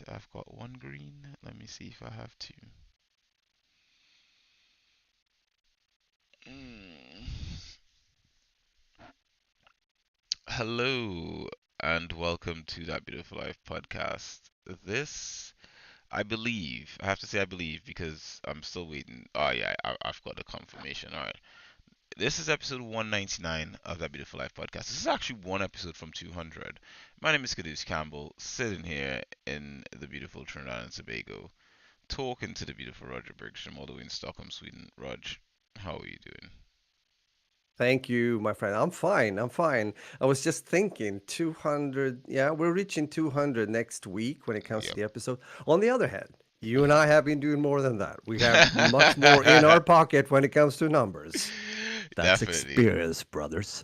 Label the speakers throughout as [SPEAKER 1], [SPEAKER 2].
[SPEAKER 1] I've got one green. Let me see if I have two. Mm. Hello, and welcome to That Beautiful Life podcast. This, I have to say I believe because I'm still waiting. Oh, yeah, I've got the confirmation. All right. This is episode 199 of That Beautiful Life podcast. This is actually one episode from 200. My name is Caduce Campbell, sitting here in the beautiful Trinidad and Tobago, talking to the beautiful Roger Bergstrom, all the way in Stockholm, Sweden. Rog, how are you doing?
[SPEAKER 2] Thank you, my friend. I'm fine. I'm fine. I was just thinking 200. Yeah, we're reaching 200 next week when it comes to
[SPEAKER 1] Yep.
[SPEAKER 2] the episode. On the other hand, you and I
[SPEAKER 1] Mhm.
[SPEAKER 2] have been doing more than that. We have much more in our pocket when it comes to numbers. That's
[SPEAKER 1] Definitely.
[SPEAKER 2] experience, brothers.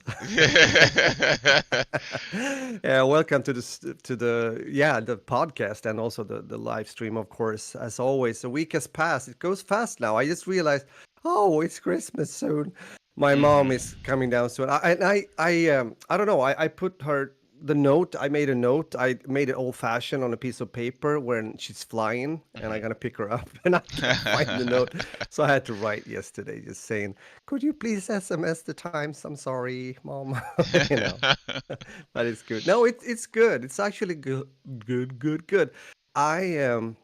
[SPEAKER 2] Yeah, welcome to the podcast and also the live stream, of course. As always, a week has passed. It goes fast now. I just realized, oh, it's Christmas soon. My mom
[SPEAKER 1] Mhm.
[SPEAKER 2] is coming down soon. I don't know. I put her the note. I made a note. I made it old fashioned on a piece of paper when she's flying, and I'm
[SPEAKER 1] Mhm.
[SPEAKER 2] gonna pick her up, and I can't find the note, so I had to write yesterday, just saying, "Could you please SMS the times? I'm sorry, mom." you know, but it's good. No, it's good. It's actually good, good, good, good. I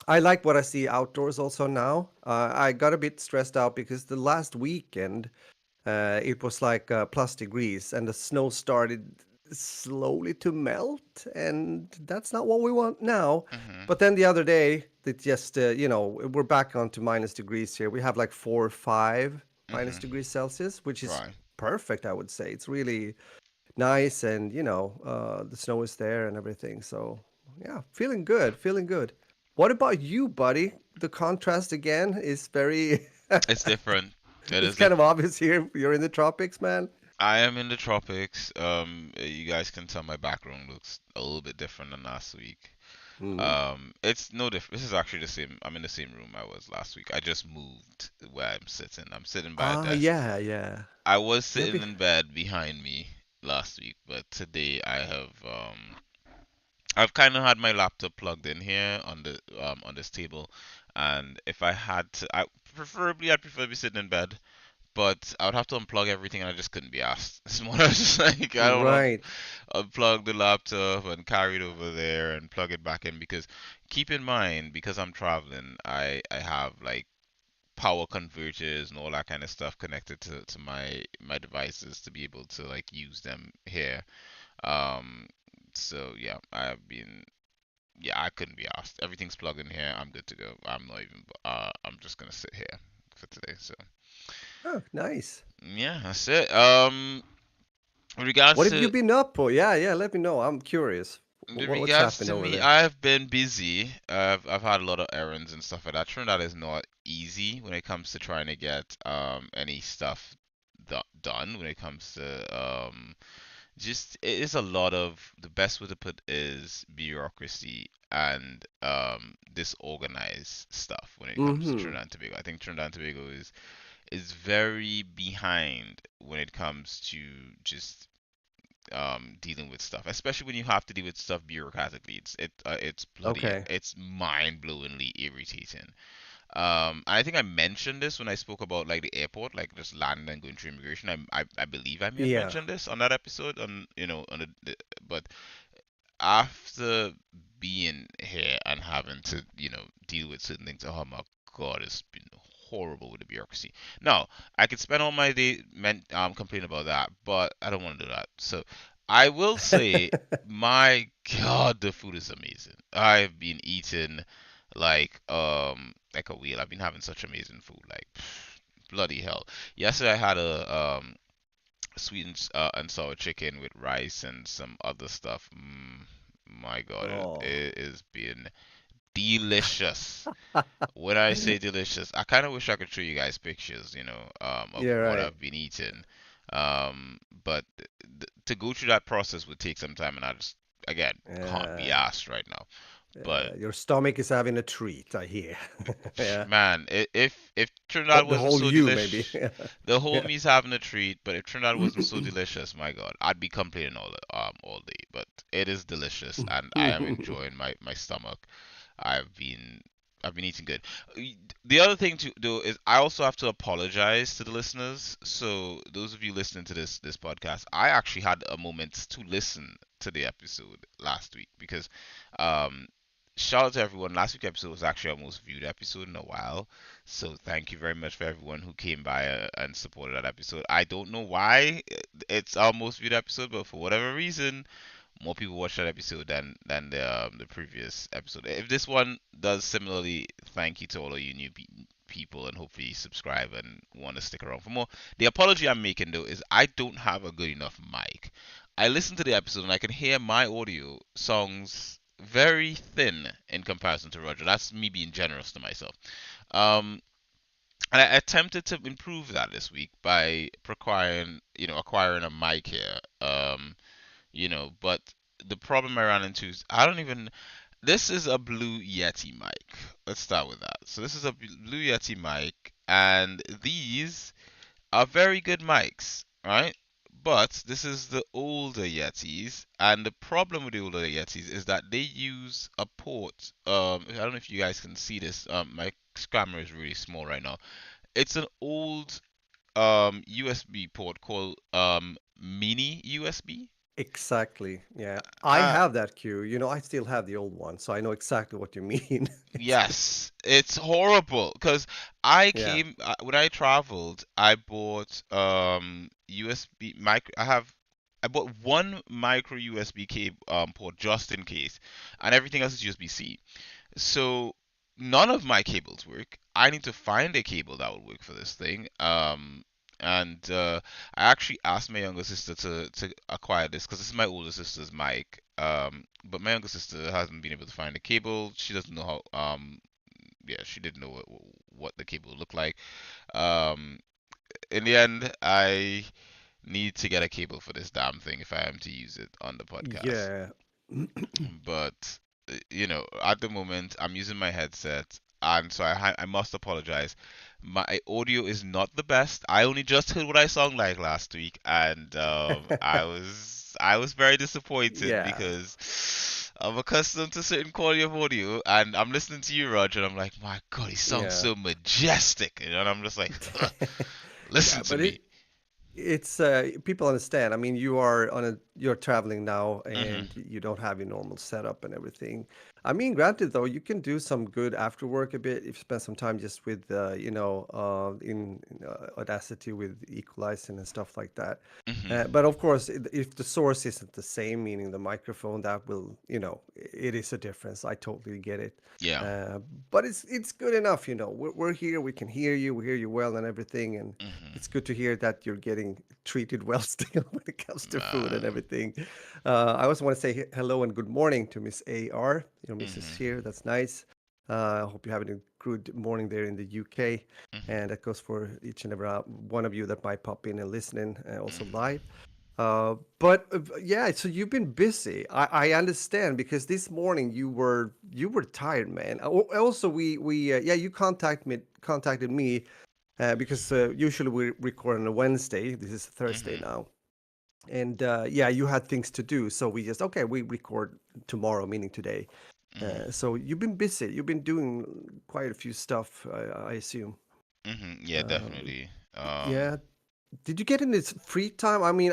[SPEAKER 2] I like what I see outdoors also now. I got a bit stressed out because the last weekend it was like plus degrees and the snow started slowly to melt, and that's not what we want now.
[SPEAKER 1] Mhm.
[SPEAKER 2] But then the other day, it just we're back onto minus degrees here. We have like 4 or 5 minus
[SPEAKER 1] Mhm.
[SPEAKER 2] degrees Celsius, which is
[SPEAKER 1] Right.
[SPEAKER 2] perfect. I would say it's really nice, and the snow is there and everything. So yeah, feeling good, feeling good. What about you, buddy? The contrast again is very
[SPEAKER 1] It's different. It
[SPEAKER 2] it's
[SPEAKER 1] is
[SPEAKER 2] kind of
[SPEAKER 1] different.
[SPEAKER 2] obvious here. You're in the tropics, man.
[SPEAKER 1] I am in the tropics. You guys can tell my background looks a little bit different than last week.
[SPEAKER 2] Hmm.
[SPEAKER 1] It's no different. This is actually the same. I'm in the same room I was last week. I just moved where I'm sitting. I'm sitting by a
[SPEAKER 2] Ah,
[SPEAKER 1] desk.
[SPEAKER 2] yeah, yeah.
[SPEAKER 1] I was
[SPEAKER 2] Yeah,
[SPEAKER 1] sitting in bed behind me last week, but today I've kind of had my laptop plugged in here on this table, and if I had to, I'd prefer to be sitting in bed, but I would have to unplug everything, and I just couldn't be asked. It's more just like I don't know,
[SPEAKER 2] right.
[SPEAKER 1] unplug the laptop and carry it over there and plug it back in because keep in mind because I'm traveling, I have like power converters and all that kind of stuff connected to my devices to be able to like use them here. Um, so yeah, I couldn't be asked. Everything's plugged in here. I'm good to go. I'm not even. I'm just gonna sit here for today. So
[SPEAKER 2] Oh, nice.
[SPEAKER 1] yeah, that's it. With
[SPEAKER 2] What
[SPEAKER 1] regards
[SPEAKER 2] have you
[SPEAKER 1] to
[SPEAKER 2] been up for? Yeah, yeah. Let me know. I'm curious. What's happened over
[SPEAKER 1] me,
[SPEAKER 2] there?
[SPEAKER 1] I have been busy. I've had a lot of errands and stuff like that. Trinidad is not easy when it comes to trying to get any stuff done. When it comes to just it is a lot of the best way to put is bureaucracy and disorganized stuff when it comes to
[SPEAKER 2] Mm-hmm.
[SPEAKER 1] Trinidad and Tobago. I think Trinidad and Tobago is very behind when it comes to just dealing with stuff, especially when you have to deal with stuff bureaucratically. It's bloody
[SPEAKER 2] Okay.
[SPEAKER 1] it's mind-blowingly irritating. I think I mentioned this when I spoke about like the airport, like just landing and going through immigration. I believe I may have
[SPEAKER 2] Yeah.
[SPEAKER 1] mentioned this on that episode on on but after being here and having to deal with certain things, oh my god, it's been horrible with the bureaucracy. Now I could spend all my day complaining about that, but I don't want to do that. So I will say, my god, the food is amazing. I've been eating like a wheel. I've been having such amazing food, like bloody hell. Yesterday I had a sweet and sour chicken with rice and some other stuff. My God,
[SPEAKER 2] Oh.
[SPEAKER 1] it is been delicious. When I say delicious, I kind of wish I could show you guys pictures, of
[SPEAKER 2] Yeah,
[SPEAKER 1] what
[SPEAKER 2] right.
[SPEAKER 1] I've been eating. But to go through that process would take some time, and I just again can't be
[SPEAKER 2] Yeah.
[SPEAKER 1] asked right now. But
[SPEAKER 2] Your stomach is having a treat, I hear. Yeah.
[SPEAKER 1] man, if Trinidad
[SPEAKER 2] The
[SPEAKER 1] wasn't
[SPEAKER 2] whole
[SPEAKER 1] so
[SPEAKER 2] you, maybe.
[SPEAKER 1] delicious,
[SPEAKER 2] Yeah.
[SPEAKER 1] the whole
[SPEAKER 2] Yeah.
[SPEAKER 1] me's having a treat. But if Trinidad wasn't so delicious, my God, I'd be complaining all day. But it is delicious, and I am enjoying my stomach. I've been I've been eating good. The other thing to do is I also have to apologize to the listeners. So those of you listening to this podcast, I actually had a moment to listen to the episode last week because um shout out to everyone. Last week's episode was actually our most viewed episode in a while. So thank you very much for everyone who came by and supported that episode. I don't know why it's our most viewed episode, but for whatever reason, more people watch that episode than the previous episode. If this one does similarly, thank you to all of you new people, and hopefully you subscribe and want to stick around for more. The apology I'm making though is I don't have a good enough mic. I listened to the episode and I can hear my audio songs very thin in comparison to Roger. That's me being generous to myself. Um, and I attempted to improve that this week by acquiring a mic here. But the problem I ran into is I don't even. This is a Blue Yeti mic. Let's start with that. So this is a Blue Yeti mic, and these are very good mics, right? But this is the older Yetis, and the problem with the older Yetis is that they use a port. I don't know if you guys can see this. My camera is really small right now. It's an old USB port called mini USB.
[SPEAKER 2] Exactly. Yeah. I
[SPEAKER 1] Uh,
[SPEAKER 2] have that queue. I still have the old one, so I know exactly what you mean.
[SPEAKER 1] Yes, it's horrible because I
[SPEAKER 2] Yeah.
[SPEAKER 1] came when I traveled. I bought USB micro. I bought one micro USB cable port just in case, and everything else is USB-C. So none of my cables work. I need to find a cable that will work for this thing. And I actually asked my younger sister to acquire this because this is my older sister's mic. But my younger sister hasn't been able to find a cable. She doesn't know how. Yeah, she didn't know what the cable looked like. Um, in the end, I need to get a cable for this damn thing if I am to use it on the podcast.
[SPEAKER 2] Yeah.
[SPEAKER 1] But at the moment, I'm using my headset, and so I must apologize. My audio is not the best. I only just heard what I sound like last week, and I was very disappointed
[SPEAKER 2] Yeah.
[SPEAKER 1] because I'm accustomed to certain quality of audio, and I'm listening to you, Roger, and I'm like, my God, he sounds
[SPEAKER 2] Yeah.
[SPEAKER 1] so majestic, and I'm just like, listen
[SPEAKER 2] Yeah,
[SPEAKER 1] to
[SPEAKER 2] but
[SPEAKER 1] me.
[SPEAKER 2] it's people understand. I mean, you're traveling now
[SPEAKER 1] Mhm.
[SPEAKER 2] and you don't have your normal setup and everything. I mean, granted though, you can do some good after work a bit if you spend some time just with in Audacity with equalizing and stuff like that.
[SPEAKER 1] Mhm.
[SPEAKER 2] But of course, if the source isn't the same, meaning the microphone, that will, it is a difference. I totally get it.
[SPEAKER 1] Yeah.
[SPEAKER 2] Uh, but it's good enough. We're here, we can hear you, we hear you well and everything, and
[SPEAKER 1] Mhm.
[SPEAKER 2] it's good to hear that you're getting treated well still when it comes to food and
[SPEAKER 1] Man.
[SPEAKER 2] everything. I also want to say hello and good morning to Miss AR. Mrs.
[SPEAKER 1] Mhm.
[SPEAKER 2] here. That's nice. I hope you're having a good morning there in the UK.
[SPEAKER 1] Mhm.
[SPEAKER 2] And that goes for each and every one of you that might pop in and listening also
[SPEAKER 1] Mhm.
[SPEAKER 2] live. But yeah, so you've been busy. I understand because this morning you were tired, man. Also, we yeah, you contacted me because usually we record on a Wednesday. This is Thursday
[SPEAKER 1] Mhm.
[SPEAKER 2] now, and yeah, you had things to do, so we just okay, we record tomorrow, meaning today.
[SPEAKER 1] Mhm.
[SPEAKER 2] So you've been busy. You've been doing quite a few stuff, I assume.
[SPEAKER 1] Mhm. Yeah,
[SPEAKER 2] Um,
[SPEAKER 1] definitely.
[SPEAKER 2] yeah. Did you get in this free time? I mean,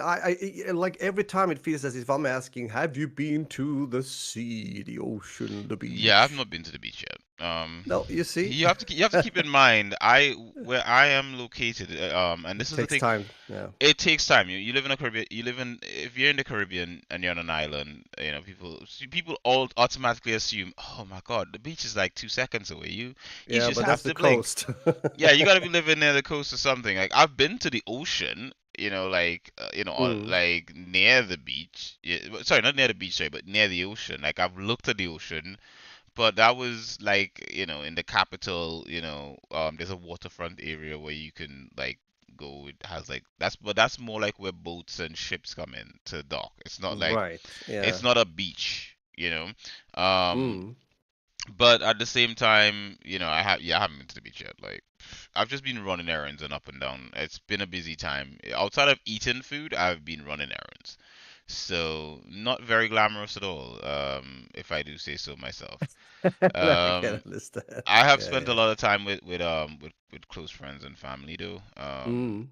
[SPEAKER 2] like every time it feels as if I'm asking, have you been to the sea, the ocean, the
[SPEAKER 1] Yeah, I've
[SPEAKER 2] beach?
[SPEAKER 1] not been to the beach yet.
[SPEAKER 2] No, you see,
[SPEAKER 1] You have to keep in mind where I am located. And this
[SPEAKER 2] it
[SPEAKER 1] is the
[SPEAKER 2] takes
[SPEAKER 1] thing.
[SPEAKER 2] time. Yeah.
[SPEAKER 1] It takes time. You live in a Caribbean. If you're in the Caribbean and you're on an island, people all automatically assume, oh my God, the beach is like 2 seconds away. You
[SPEAKER 2] Yeah,
[SPEAKER 1] just
[SPEAKER 2] but
[SPEAKER 1] have
[SPEAKER 2] that's the
[SPEAKER 1] to blink.
[SPEAKER 2] coast.
[SPEAKER 1] Yeah, you gotta be living near the coast or something. Like I've been to the ocean,
[SPEAKER 2] Mm,
[SPEAKER 1] like near the beach. Yeah, sorry, not near the beach, sorry, but near the ocean. Like I've looked at the ocean, but that was like, in the capital. There's a waterfront area where you can like go. It has like but that's more like where boats and ships come in to dock. It's not like
[SPEAKER 2] right. Yeah.
[SPEAKER 1] it's not a beach. Um,
[SPEAKER 2] Mm.
[SPEAKER 1] But at the same time, I haven't been to the beach yet. Like, I've just been running errands and up and down. It's been a busy time. Outside of eating food, I've been running errands. So not very glamorous at all, if I do say so myself.
[SPEAKER 2] I can
[SPEAKER 1] Um,
[SPEAKER 2] understand.
[SPEAKER 1] I have
[SPEAKER 2] Yeah,
[SPEAKER 1] spent a
[SPEAKER 2] yeah.
[SPEAKER 1] lot of time with close friends and family though.
[SPEAKER 2] Mm.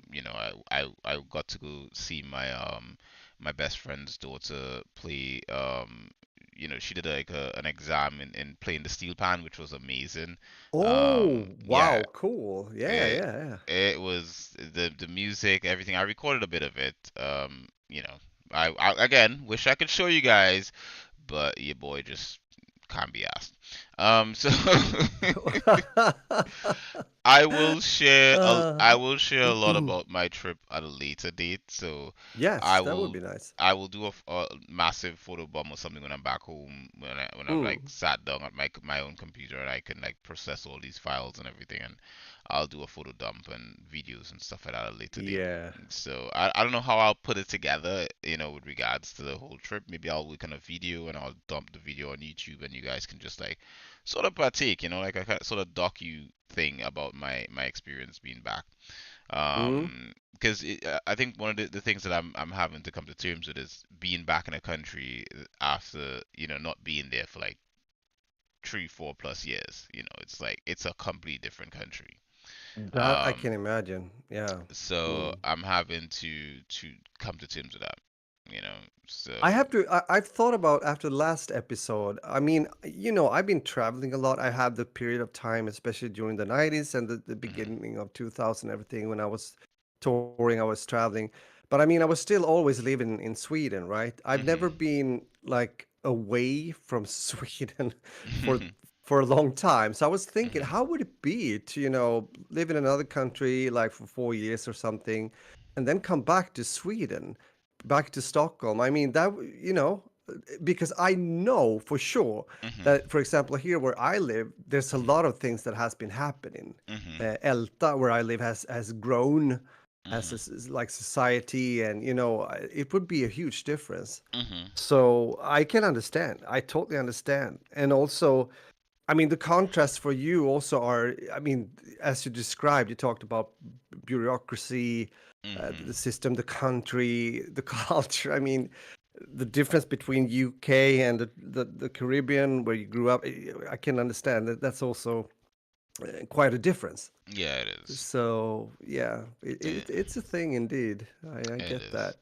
[SPEAKER 1] I got to go see my best friend's daughter play. She did like an exam in playing the steel pan, which was amazing.
[SPEAKER 2] Oh,
[SPEAKER 1] Yeah,
[SPEAKER 2] wow, cool. Yeah,
[SPEAKER 1] it
[SPEAKER 2] yeah, yeah.
[SPEAKER 1] it was the music, everything. I recorded a bit of it. I again wish I could show you guys, but your boy just can't be asked. So
[SPEAKER 2] Uh,
[SPEAKER 1] I will share a lot about my trip at a later date. So
[SPEAKER 2] yes,
[SPEAKER 1] I
[SPEAKER 2] that would
[SPEAKER 1] will
[SPEAKER 2] be nice.
[SPEAKER 1] I will do a massive photo bomb or something when I'm back home when I've like
[SPEAKER 2] Mm.
[SPEAKER 1] sat down at my own computer and I can like process all these files and everything, and I'll do a photo dump and videos and stuff like that at a later date.
[SPEAKER 2] Yeah.
[SPEAKER 1] So I don't know how I'll put it together, with regards to the whole trip. Maybe I'll work on a video and I'll dump the video on YouTube and you guys can just like sort of partake, like a sort of docu thing about my experience being back.
[SPEAKER 2] Mm.
[SPEAKER 1] Because I think one of the things that I'm having to come to terms with is being back in a country after not being there for like 3, 4 plus years. It's like it's a completely different country.
[SPEAKER 2] That I
[SPEAKER 1] Um,
[SPEAKER 2] can imagine. Yeah.
[SPEAKER 1] so
[SPEAKER 2] Mm.
[SPEAKER 1] I'm having to come to terms with that. You know,
[SPEAKER 2] I
[SPEAKER 1] so
[SPEAKER 2] have to. I've thought about after the last episode. I mean, I've been traveling a lot. I had the period of time, especially during the 90s and the
[SPEAKER 1] mhm
[SPEAKER 2] beginning of 2000, everything when I was touring, I was traveling. But I mean, I was still always living in Sweden, right? I've never
[SPEAKER 1] mhm
[SPEAKER 2] been like away from Sweden for
[SPEAKER 1] mhm
[SPEAKER 2] for a long time. So I was thinking,
[SPEAKER 1] mhm
[SPEAKER 2] how would it be to, live in another country like for 4 years or something, and then come back to Sweden? Back to Stockholm. I mean, because I know for sure
[SPEAKER 1] mhm
[SPEAKER 2] that, for example, here where I live, there's a lot of things that has been happening.
[SPEAKER 1] mhm
[SPEAKER 2] Älta, where I live, has grown as a,
[SPEAKER 1] mhm
[SPEAKER 2] like society, and it would be a huge difference.
[SPEAKER 1] mhm
[SPEAKER 2] So I can understand. I totally understand, and also I mean, the contrasts for you also are, I mean, as you described, you talked about bureaucracy,
[SPEAKER 1] mhm
[SPEAKER 2] the system, the country, the culture. I mean, the difference between UK and the Caribbean, where you grew up, I can understand that that's also quite a difference.
[SPEAKER 1] yeah, it is.
[SPEAKER 2] So, yeah,
[SPEAKER 1] Yeah,
[SPEAKER 2] it's a thing indeed. I
[SPEAKER 1] it
[SPEAKER 2] get
[SPEAKER 1] is.
[SPEAKER 2] that.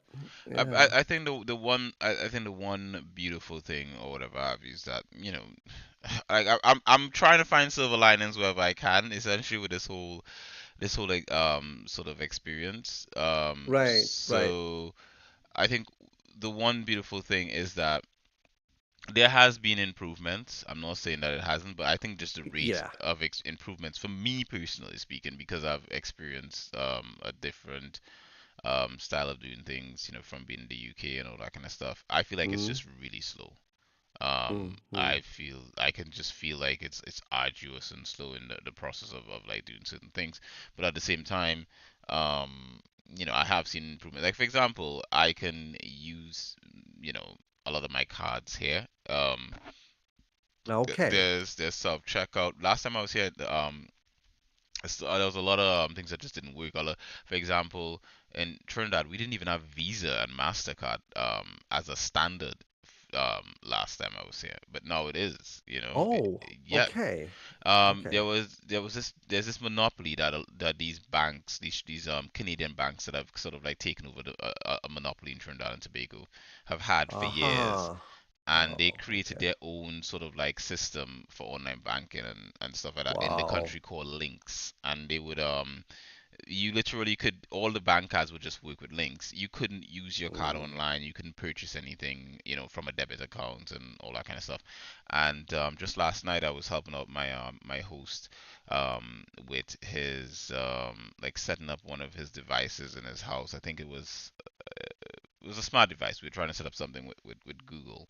[SPEAKER 2] Yeah.
[SPEAKER 1] I think I think the one beautiful thing or whatever have is that I'm trying to find silver linings wherever I can, essentially with this whole like sort of experience.
[SPEAKER 2] Right, right.
[SPEAKER 1] So I think the one beautiful thing is that there has been improvements. I'm not saying that it hasn't, but I think just the rate
[SPEAKER 2] Yeah.
[SPEAKER 1] of improvements for me personally speaking, because I've experienced a different style of doing things, from being in the UK and all that kind of stuff. I feel like it's
[SPEAKER 2] Mm,
[SPEAKER 1] just really slow.
[SPEAKER 2] mm, mm.
[SPEAKER 1] I can just feel like it's arduous and slow in the process of like doing certain things, but at the same time, um, I have seen improvement. Like for example, I can use a lot of my cards here.
[SPEAKER 2] Okay.
[SPEAKER 1] There's self checkout. Last time I was here, there was a lot of things that just didn't work. For example, in Trinidad, we didn't even have Visa and Mastercard as a standard last time I was here, but now it is.
[SPEAKER 2] Oh,
[SPEAKER 1] Yeah.
[SPEAKER 2] okay.
[SPEAKER 1] There
[SPEAKER 2] Okay.
[SPEAKER 1] was there's this monopoly that these banks, these Canadian banks that have sort of like taken over a monopoly in Trinidad and Tobago have had for years,
[SPEAKER 2] Aha.
[SPEAKER 1] and they
[SPEAKER 2] Oh,
[SPEAKER 1] created
[SPEAKER 2] okay.
[SPEAKER 1] their own sort of like system for online banking and stuff like that in the
[SPEAKER 2] Wow.
[SPEAKER 1] country called Links. And they would you literally could all the bank cards would just work with Links. You couldn't use your card
[SPEAKER 2] Mm,
[SPEAKER 1] online, you couldn't purchase anything, from a debit account and all that kind of stuff. And just last night I was helping out my host with his like setting up one of his devices in his house. I think it was a smart device. We were trying to set up something with Google,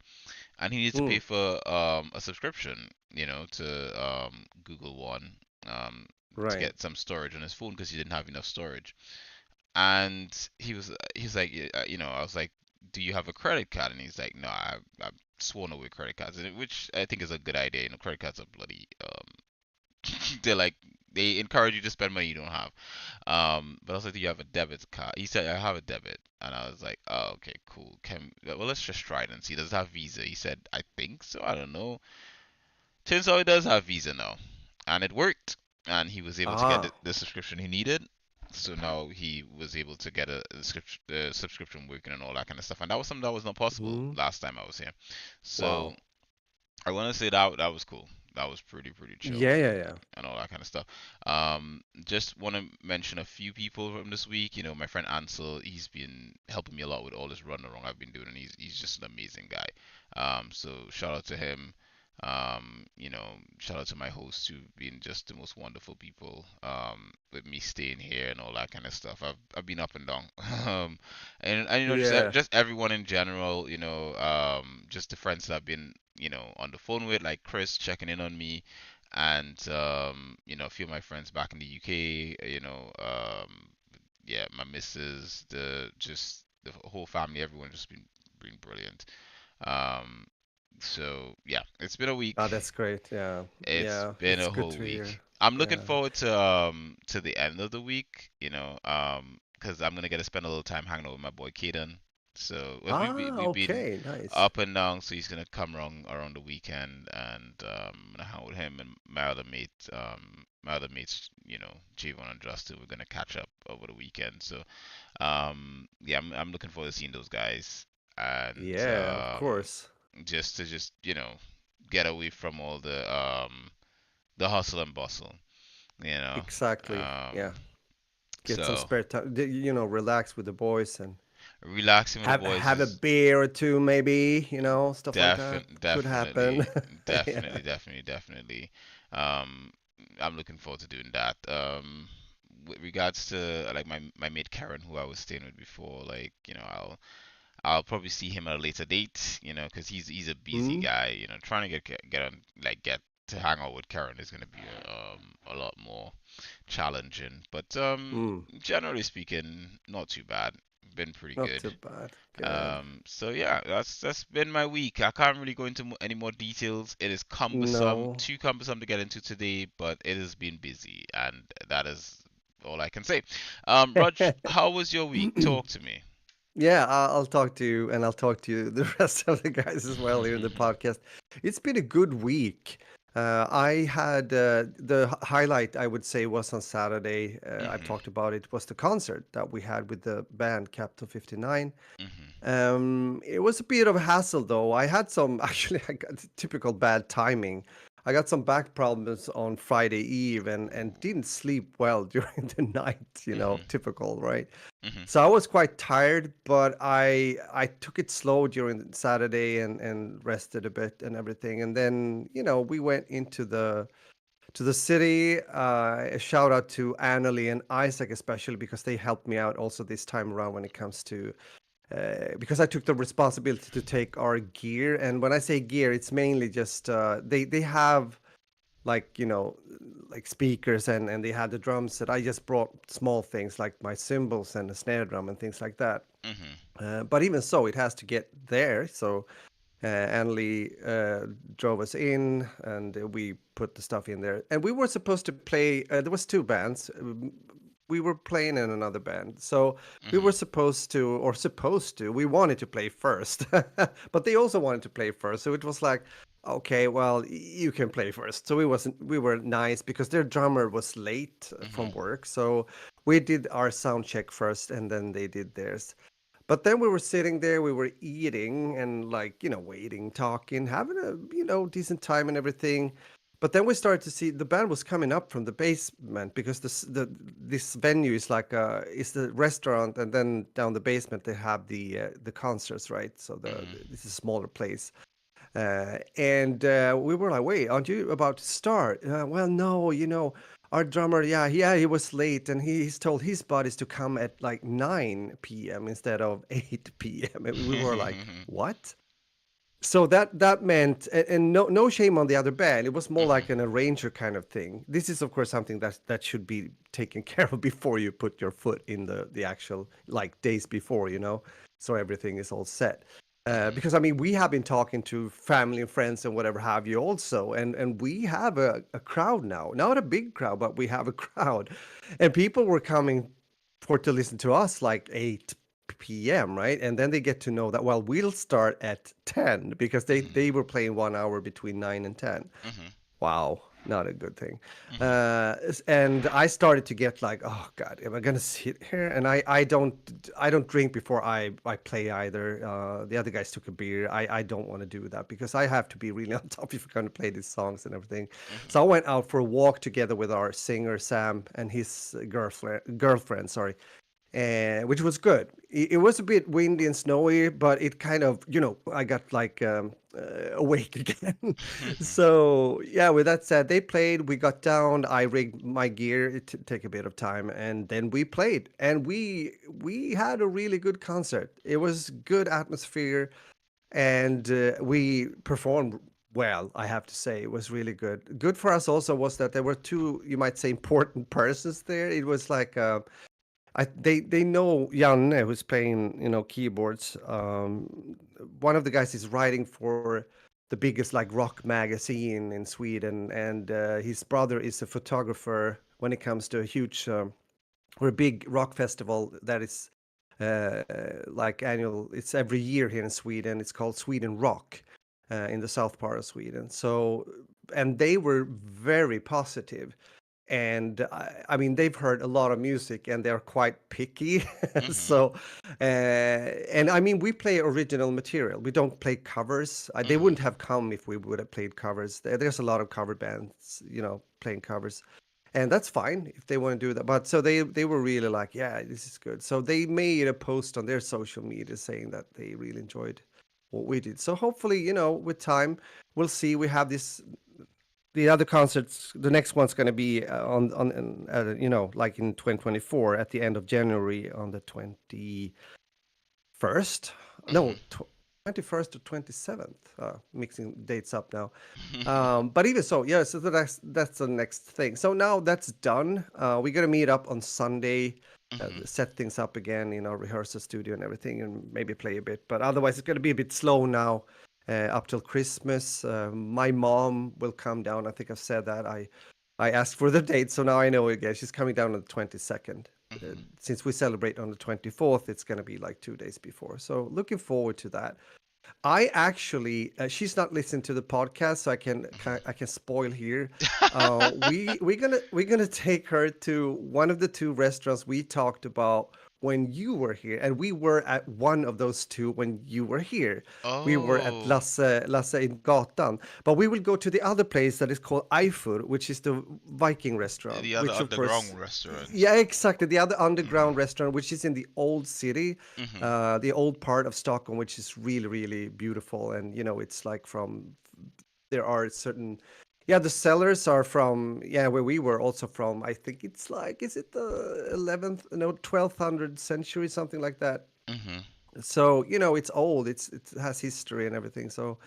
[SPEAKER 1] and he needs to pay
[SPEAKER 2] mm,
[SPEAKER 1] for a subscription, to Google One, um, to
[SPEAKER 2] right.
[SPEAKER 1] get some storage on his phone because he didn't have enough storage. And he was like, I was like, do you have a credit card? And he's like, no, sworn away credit cards, which I think is a good idea. You know, credit cards are bloody. They're like they encourage you to spend money you don't have. But I was like, do you have a debit card? He said, I have a debit. And I was like, oh, okay, cool. Well, let's just try it and see. Does it have Visa? He said, I think so. I don't know. Turns out it does have Visa now. And it worked. And he was able to get
[SPEAKER 2] Ah.
[SPEAKER 1] the subscription he needed. So now he was able to get a subscription working and all that kind of stuff. And that was something that was not possible
[SPEAKER 2] Hmm.
[SPEAKER 1] last time I was here. So
[SPEAKER 2] Wow.
[SPEAKER 1] I want to say that was cool. That was pretty chill
[SPEAKER 2] Yeah, yeah, yeah.
[SPEAKER 1] and all that kind of stuff. Just want to mention a few people from this week. You know, my friend Ansel, he's been helping me a lot with all this run along I've been doing, and he's just an amazing guy. So shout out to him. You know, shout out to my hosts who've been just the most wonderful people. With me staying here and all that kind of stuff. I've been up and down. And you know,
[SPEAKER 2] Yeah.
[SPEAKER 1] just everyone in general. You know, just the friends that I've been on the phone with, like Chris checking in on me, and you know, a few of my friends back in the UK, yeah, my missus, the whole family, everyone just been brilliant. Um, so yeah, it's been a
[SPEAKER 2] Ah,
[SPEAKER 1] week.
[SPEAKER 2] that's great. Yeah.
[SPEAKER 1] It's
[SPEAKER 2] Yeah.
[SPEAKER 1] been
[SPEAKER 2] It's
[SPEAKER 1] a
[SPEAKER 2] good
[SPEAKER 1] whole
[SPEAKER 2] to hear.
[SPEAKER 1] week. I'm looking
[SPEAKER 2] Yeah.
[SPEAKER 1] forward to the end of the week, because I'm gonna get to spend a little time hanging out with my boy Kaden. So
[SPEAKER 2] Ah,
[SPEAKER 1] we've been
[SPEAKER 2] okay. Nice.
[SPEAKER 1] up and down, so he's gonna come around the weekend, and I'm gonna hang out with him and my other mates, Javon and Justin. We're gonna catch up over the weekend. So yeah, I'm looking forward to seeing those guys, and
[SPEAKER 2] Yeah, of course.
[SPEAKER 1] just to get away from all the hustle and bustle, you know.
[SPEAKER 2] Exactly.
[SPEAKER 1] Um,
[SPEAKER 2] Yeah. Get some
[SPEAKER 1] so
[SPEAKER 2] spare time. Relax with the boys and
[SPEAKER 1] relaxing with the boys
[SPEAKER 2] have a
[SPEAKER 1] is
[SPEAKER 2] beer or two, maybe. Stuff like that could happen. Yeah.
[SPEAKER 1] definitely. Um, I'm looking forward to doing that. With regards to like my mate Karen, who I was staying with before, like I'll probably see him at a later date, because he's a busy
[SPEAKER 2] Hmm.
[SPEAKER 1] guy. Trying to get on like get to hang out with Karen is gonna be a lot more challenging. But
[SPEAKER 2] Mm.
[SPEAKER 1] generally speaking, not too bad. Been pretty
[SPEAKER 2] Not
[SPEAKER 1] good.
[SPEAKER 2] too bad. Good.
[SPEAKER 1] So yeah, that's been my week. I can't really go into any more details. It is cumbersome,
[SPEAKER 2] No.
[SPEAKER 1] too cumbersome to get into today, but it has been busy, and that is all I can say. Raj, how was your week? Talk to me.
[SPEAKER 2] Yeah, I'll talk to you, and I'll talk to you, the rest of the guys as well here in the podcast. It's been a good week. I had the highlight, I would say, was on Saturday. I've
[SPEAKER 1] Mhm.
[SPEAKER 2] talked about it. Was the concert that we had with the band Capital 59.
[SPEAKER 1] Mhm.
[SPEAKER 2] It was a bit of a hassle though. I had some actually I got typical bad timing. I got some back problems on Friday Eve and
[SPEAKER 1] Ooh.
[SPEAKER 2] didn't sleep well during the night,
[SPEAKER 1] Mhm.
[SPEAKER 2] typical, right?
[SPEAKER 1] Mhm.
[SPEAKER 2] So I was quite tired, but I took it slow during Saturday and rested a bit and everything. And then, we went into the city. A shout out to Annalie and Isaac especially because they helped me out also this time around when it comes to because I took the responsibility to take our gear. And when I say gear, it's mainly just they have like like speakers and they had the drums that I just brought small things like my cymbals and a snare drum and things like that.
[SPEAKER 1] Mhm.
[SPEAKER 2] But even so, it has to get there. So Annalie drove us in, and we put the stuff in there. And we were supposed to play. There was two bands. We were playing in another band, so we were
[SPEAKER 1] Mhm.
[SPEAKER 2] supposed to. We wanted to play first, but they also wanted to play first. So it was like, okay, well, you can play first. So we were nice because their drummer was late from
[SPEAKER 1] Mhm.
[SPEAKER 2] work, so we did our sound check first, and then they did theirs. But then we were sitting there, we were eating and like, waiting, talking, having a, decent time and everything. But then we started to see the band was coming up from the basement because this venue is like is the restaurant, and then down the basement they have the concerts, right? So
[SPEAKER 1] Mhm.
[SPEAKER 2] this is a smaller place. And we were like, wait, aren't you about to start? Well, no, our drummer, yeah, he was late, and he's told his buddies to come at like 9 p.m. instead of 8 p.m. And we were like, what? So that meant, and no shame on the other band. It was more
[SPEAKER 1] Mhm.
[SPEAKER 2] like an arranger kind of thing. This is, of course, something that should be taken care of before you put your foot in the actual like days before, so everything is all set.
[SPEAKER 1] Mhm.
[SPEAKER 2] Because I mean, we have been talking to family and friends and whatever have you also, and we have a crowd now, not a big crowd, but we have a crowd, and people were coming for to listen to us like 8 p.m., right? And then they get to know that well, we'll start at 10 because
[SPEAKER 1] Mhm.
[SPEAKER 2] they were playing 1 hour between 9 and 10.
[SPEAKER 1] Mhm.
[SPEAKER 2] Wow, not a good thing.
[SPEAKER 1] Mhm.
[SPEAKER 2] And I started to get like, oh God, am I gonna sit here? And I don't drink before I play either. The other guys took a beer. I don't want to do that because I have to be really on top if we're gonna play these songs and everything.
[SPEAKER 1] Mhm.
[SPEAKER 2] So I went out for a walk together with our singer Sam and his girlfriend, sorry, and which was good. It was a bit windy and snowy, but it kind of, I got like awake again. So yeah, with that said, they played. We got down. I rigged my gear. It take a bit of time, and then we played, and we had a really good concert. It was good atmosphere, and we performed well. I have to say, it was really good. Good for us also was that there were two, you might say, important persons there. It was like. They know Janne who's playing keyboards. One of the guys is writing for the biggest like rock magazine in Sweden, and his brother is a photographer when it comes to a huge or a big rock festival that is like annual. It's every year here in Sweden. It's called Sweden Rock in the south part of Sweden. So and they were very positive, and I mean they've heard a lot of music and they're quite picky.
[SPEAKER 1] Mhm.
[SPEAKER 2] So and I mean we play original material, we don't play covers. They
[SPEAKER 1] Mhm.
[SPEAKER 2] wouldn't have come if we would have played covers. There's a lot of cover bands playing covers, and that's fine if they want to do that. But so they were really like, yeah, this is good. So they made a post on their social media saying that they really enjoyed what we did. So hopefully, with time, we'll see. We have this the other concerts. The next one's going to be like in 2024 at the end of January on the 21st. No,
[SPEAKER 1] Mhm.
[SPEAKER 2] 21st to 27th. Mixing dates up now. But even so, yeah. So that's the next thing. So now that's done. We're gonna meet up on Sunday,
[SPEAKER 1] Mhm.
[SPEAKER 2] set things up again in our rehearsal studio and everything, and maybe play a bit. But otherwise, it's gonna be a bit slow now, up till Christmas. My mom will come down. I think I've said that. I asked for the date, so now I know again. She's coming down on the 22nd.
[SPEAKER 1] Mhm.
[SPEAKER 2] Since we celebrate on the 24th, it's gonna be like 2 days before. So looking forward to that. I actually, she's not listening to the podcast, so I can spoil here. We're gonna take her to one of the two restaurants we talked about when you were here, and we were at one of those two when you were here. We were at
[SPEAKER 1] Oh,
[SPEAKER 2] Lasse in Gatan, but we will go to the other place that is called Eifur, which is the Viking restaurant,
[SPEAKER 1] the other
[SPEAKER 2] which of course,
[SPEAKER 1] underground restaurant.
[SPEAKER 2] yeah, exactly, the other
[SPEAKER 1] Mhm.
[SPEAKER 2] underground restaurant, which is in the old city,
[SPEAKER 1] Mhm.
[SPEAKER 2] the old part of Stockholm, which is really, really beautiful. And it's like there are certain, yeah, the cellars are from, yeah, where we were also from. I think it's like, is it the 11th, no, 1200 century, something like that.
[SPEAKER 1] Mhm.
[SPEAKER 2] So it's old. It has history and everything. So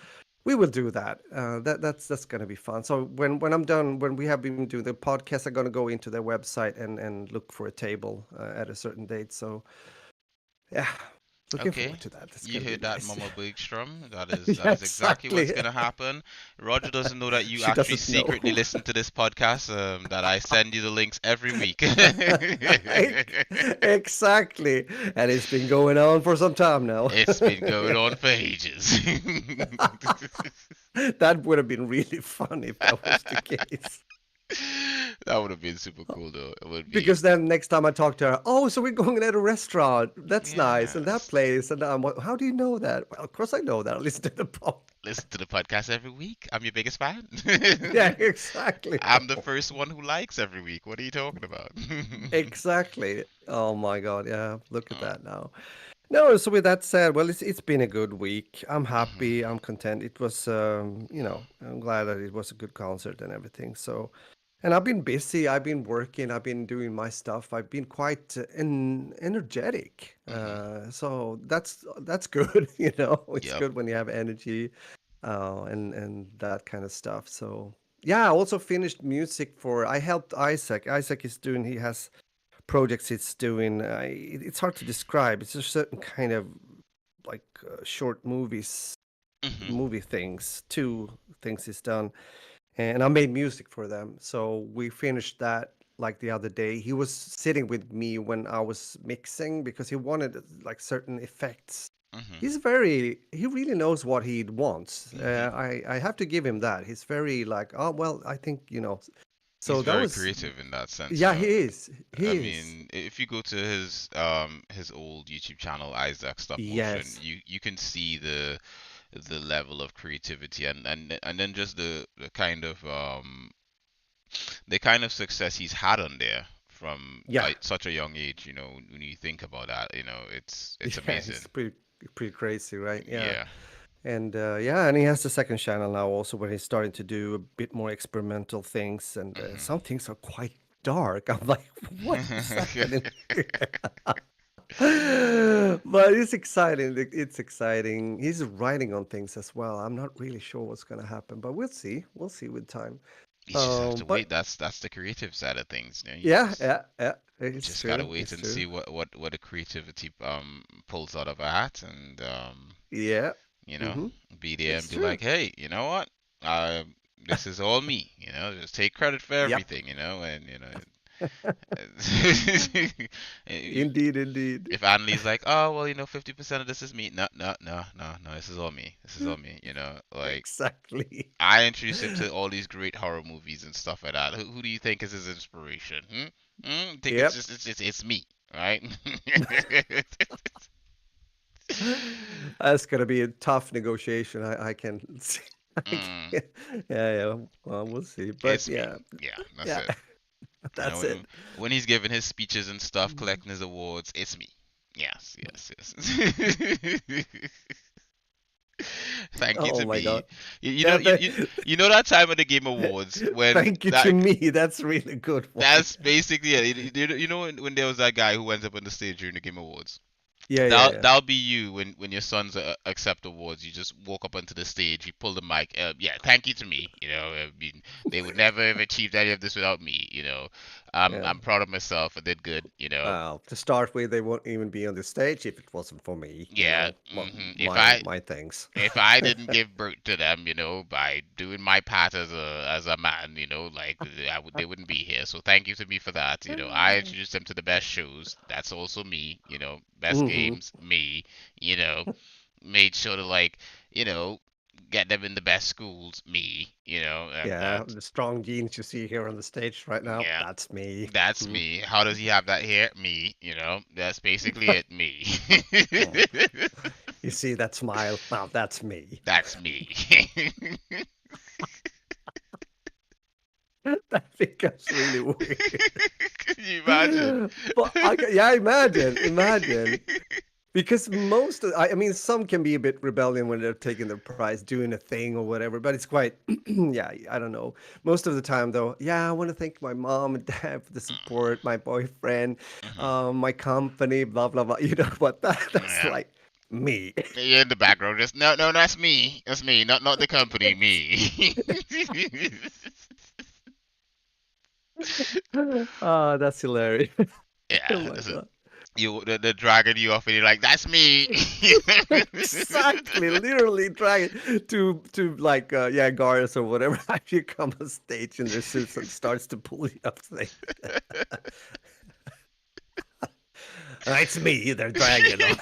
[SPEAKER 2] we will do that. That's gonna be fun. So when I'm done, when we have been doing the podcast, I'm gonna go into their website and look for a table at a certain date. So yeah, looking
[SPEAKER 1] Okay.
[SPEAKER 2] forward to that. That's
[SPEAKER 1] You
[SPEAKER 2] gonna be
[SPEAKER 1] heard that,
[SPEAKER 2] nice.
[SPEAKER 1] Mama Bergstrom. That
[SPEAKER 2] Yeah,
[SPEAKER 1] is exactly what's
[SPEAKER 2] exactly.
[SPEAKER 1] gonna happen. Roger doesn't know that you
[SPEAKER 2] She
[SPEAKER 1] actually
[SPEAKER 2] doesn't know.
[SPEAKER 1] secretly listen to this podcast. That I send you the links every week.
[SPEAKER 2] Exactly. And it's been going on for some time now.
[SPEAKER 1] It's been going on for ages.
[SPEAKER 2] That would have been really fun if that was the case.
[SPEAKER 1] That would have been super cool, though. It would be.
[SPEAKER 2] Because then next time I talk to her, oh, so we're going at a restaurant. That's nice. And that
[SPEAKER 1] Yes.
[SPEAKER 2] place. And I'm like, how do you know that? Well, of course I know that. I listen to the pop.
[SPEAKER 1] Listen to the podcast every week. I'm your biggest fan.
[SPEAKER 2] Yeah, exactly.
[SPEAKER 1] I'm the first one who likes every week. What are you talking about?
[SPEAKER 2] Exactly. Oh my God. Yeah. Look at
[SPEAKER 1] Oh.
[SPEAKER 2] that now. No, so with that said, well, it's been a good week. I'm
[SPEAKER 1] Mhm.
[SPEAKER 2] happy. I'm content. It was, I'm glad that it was a good concert and everything. So, and I've been busy. I've been working. I've been doing my stuff. I've been quite energetic.
[SPEAKER 1] Mhm.
[SPEAKER 2] So that's good. It's
[SPEAKER 1] Yep.
[SPEAKER 2] good when you have energy, and that kind of stuff. So yeah, I also finished music for. I helped Isaac. Isaac is doing. He has projects it's doing. It's hard to describe. It's a certain kind of like short movies,
[SPEAKER 1] Mhm.
[SPEAKER 2] movie things, two things he's done, and I made music for them. So we finished that like the other day. He was sitting with me when I was mixing because he wanted like certain effects.
[SPEAKER 1] Mhm.
[SPEAKER 2] He really knows what he wants.
[SPEAKER 1] Mhm.
[SPEAKER 2] I have to give him that. He's very like, oh well, I think
[SPEAKER 1] He's
[SPEAKER 2] So that
[SPEAKER 1] very
[SPEAKER 2] was,
[SPEAKER 1] creative in that sense, you
[SPEAKER 2] yeah,
[SPEAKER 1] know.
[SPEAKER 2] he is.
[SPEAKER 1] I
[SPEAKER 2] He is.
[SPEAKER 1] mean, if you go to his old YouTube channel, Isaac Stop Motion,
[SPEAKER 2] Yes.
[SPEAKER 1] you can see the level of creativity and then just the kind of success he's had on there from
[SPEAKER 2] Yeah.
[SPEAKER 1] such a young age. You know, when you think about that, you know, it's
[SPEAKER 2] Yeah,
[SPEAKER 1] amazing.
[SPEAKER 2] it's pretty crazy, right? Yeah.
[SPEAKER 1] Yeah.
[SPEAKER 2] And yeah, and he has the second channel now also where he's starting to do a bit more experimental things, and some things are quite dark. I'm like, what is happening here? But it's exciting. It's exciting. He's writing on things as well. I'm not really sure what's going to happen, but we'll see. We'll see with time.
[SPEAKER 1] You just have to
[SPEAKER 2] But
[SPEAKER 1] wait. That's the creative side of things. You know,
[SPEAKER 2] yeah, yeah, yeah.
[SPEAKER 1] you
[SPEAKER 2] It's
[SPEAKER 1] just gotta
[SPEAKER 2] true.
[SPEAKER 1] wait
[SPEAKER 2] It's
[SPEAKER 1] and
[SPEAKER 2] true.
[SPEAKER 1] see what the creativity pulls out of a hat, and
[SPEAKER 2] Yeah.
[SPEAKER 1] you know,
[SPEAKER 2] Mm-hmm.
[SPEAKER 1] be there and
[SPEAKER 2] It's
[SPEAKER 1] be
[SPEAKER 2] true.
[SPEAKER 1] like, hey, you know what? This is all me. You know, just take credit for
[SPEAKER 2] Yep.
[SPEAKER 1] everything. You know, and you know,
[SPEAKER 2] Indeed, indeed.
[SPEAKER 1] if Annalie's like, oh well, you know, 50% of this is me. No, no, no, no, no. This is all me. This is all me. You know, like
[SPEAKER 2] Exactly.
[SPEAKER 1] I introduced him to all these great horror movies and stuff like that. Who do you think is his inspiration? Think it's
[SPEAKER 2] Yep.
[SPEAKER 1] just it's me, right?
[SPEAKER 2] That's gonna be a tough negotiation. I can see. I can,
[SPEAKER 1] mm,
[SPEAKER 2] yeah, yeah. Well, we'll see. But
[SPEAKER 1] it's me.
[SPEAKER 2] yeah,
[SPEAKER 1] Yeah, that's
[SPEAKER 2] yeah.
[SPEAKER 1] it. You know,
[SPEAKER 2] That's it.
[SPEAKER 1] when he's giving his speeches and stuff,
[SPEAKER 2] Mm.
[SPEAKER 1] collecting his awards, it's me. Yes, yes, yes. Thank you
[SPEAKER 2] Oh
[SPEAKER 1] to
[SPEAKER 2] my God.
[SPEAKER 1] me. You know
[SPEAKER 2] Yeah.
[SPEAKER 1] you know that time of the Game Awards when
[SPEAKER 2] Thank you to
[SPEAKER 1] that
[SPEAKER 2] me. That's really good one.
[SPEAKER 1] that's basically it. You know when there was that guy who went up on the stage during the Game Awards.
[SPEAKER 2] Yeah, yeah,
[SPEAKER 1] That'll
[SPEAKER 2] yeah.
[SPEAKER 1] that'll be you when your sons accept awards. You just walk up onto the stage, you pull the mic. Yeah, thank you to me. You know, I mean, they would never have achieved any of this without me. You know,
[SPEAKER 2] Yeah.
[SPEAKER 1] I'm proud of myself. I did good. You know,
[SPEAKER 2] Well, to start with, they won't even be on the stage if it wasn't for me.
[SPEAKER 1] yeah.
[SPEAKER 2] My my things.
[SPEAKER 1] If I didn't give birth to them, you know, by doing my part as a man, you know, like they wouldn't be here. So thank you to me for that. You know, I introduced them to the best shows. That's also me. You know, best
[SPEAKER 2] Hmm.
[SPEAKER 1] games, me. You know, made sure to like, you know, get them in the best schools, me. You know, and
[SPEAKER 2] Yeah,
[SPEAKER 1] that,
[SPEAKER 2] the strong genes you see here on the stage right now,
[SPEAKER 1] yeah,
[SPEAKER 2] that's me.
[SPEAKER 1] that's
[SPEAKER 2] Mm.
[SPEAKER 1] me. How does he have that hair? Me. You know, that's basically it. Me.
[SPEAKER 2] Mm. You see that smile? Now that's me.
[SPEAKER 1] That's me.
[SPEAKER 2] That becomes really weird.
[SPEAKER 1] Can you imagine?
[SPEAKER 2] But yeah, imagine. Because I mean, some can be a bit rebellion when they're taking the prize, doing a thing or whatever, but it's quite, yeah, I don't know. Most of the time, though, yeah, I want to thank my mom and dad for the support, my boyfriend,
[SPEAKER 1] Mhm.
[SPEAKER 2] my company, blah, blah, blah. But that's
[SPEAKER 1] Yeah.
[SPEAKER 2] like me.
[SPEAKER 1] You're in the background. Just no, no, that's me. That's me. Not the company. Me.
[SPEAKER 2] That's hilarious. Oh
[SPEAKER 1] Yeah.
[SPEAKER 2] my God.
[SPEAKER 1] They're dragging you off, and you're like, that's me.
[SPEAKER 2] Exactly, literally trying to like yeah, guards or whatever actually come on stage in their suits and starts to pull you up thing. It's me they're dragging on.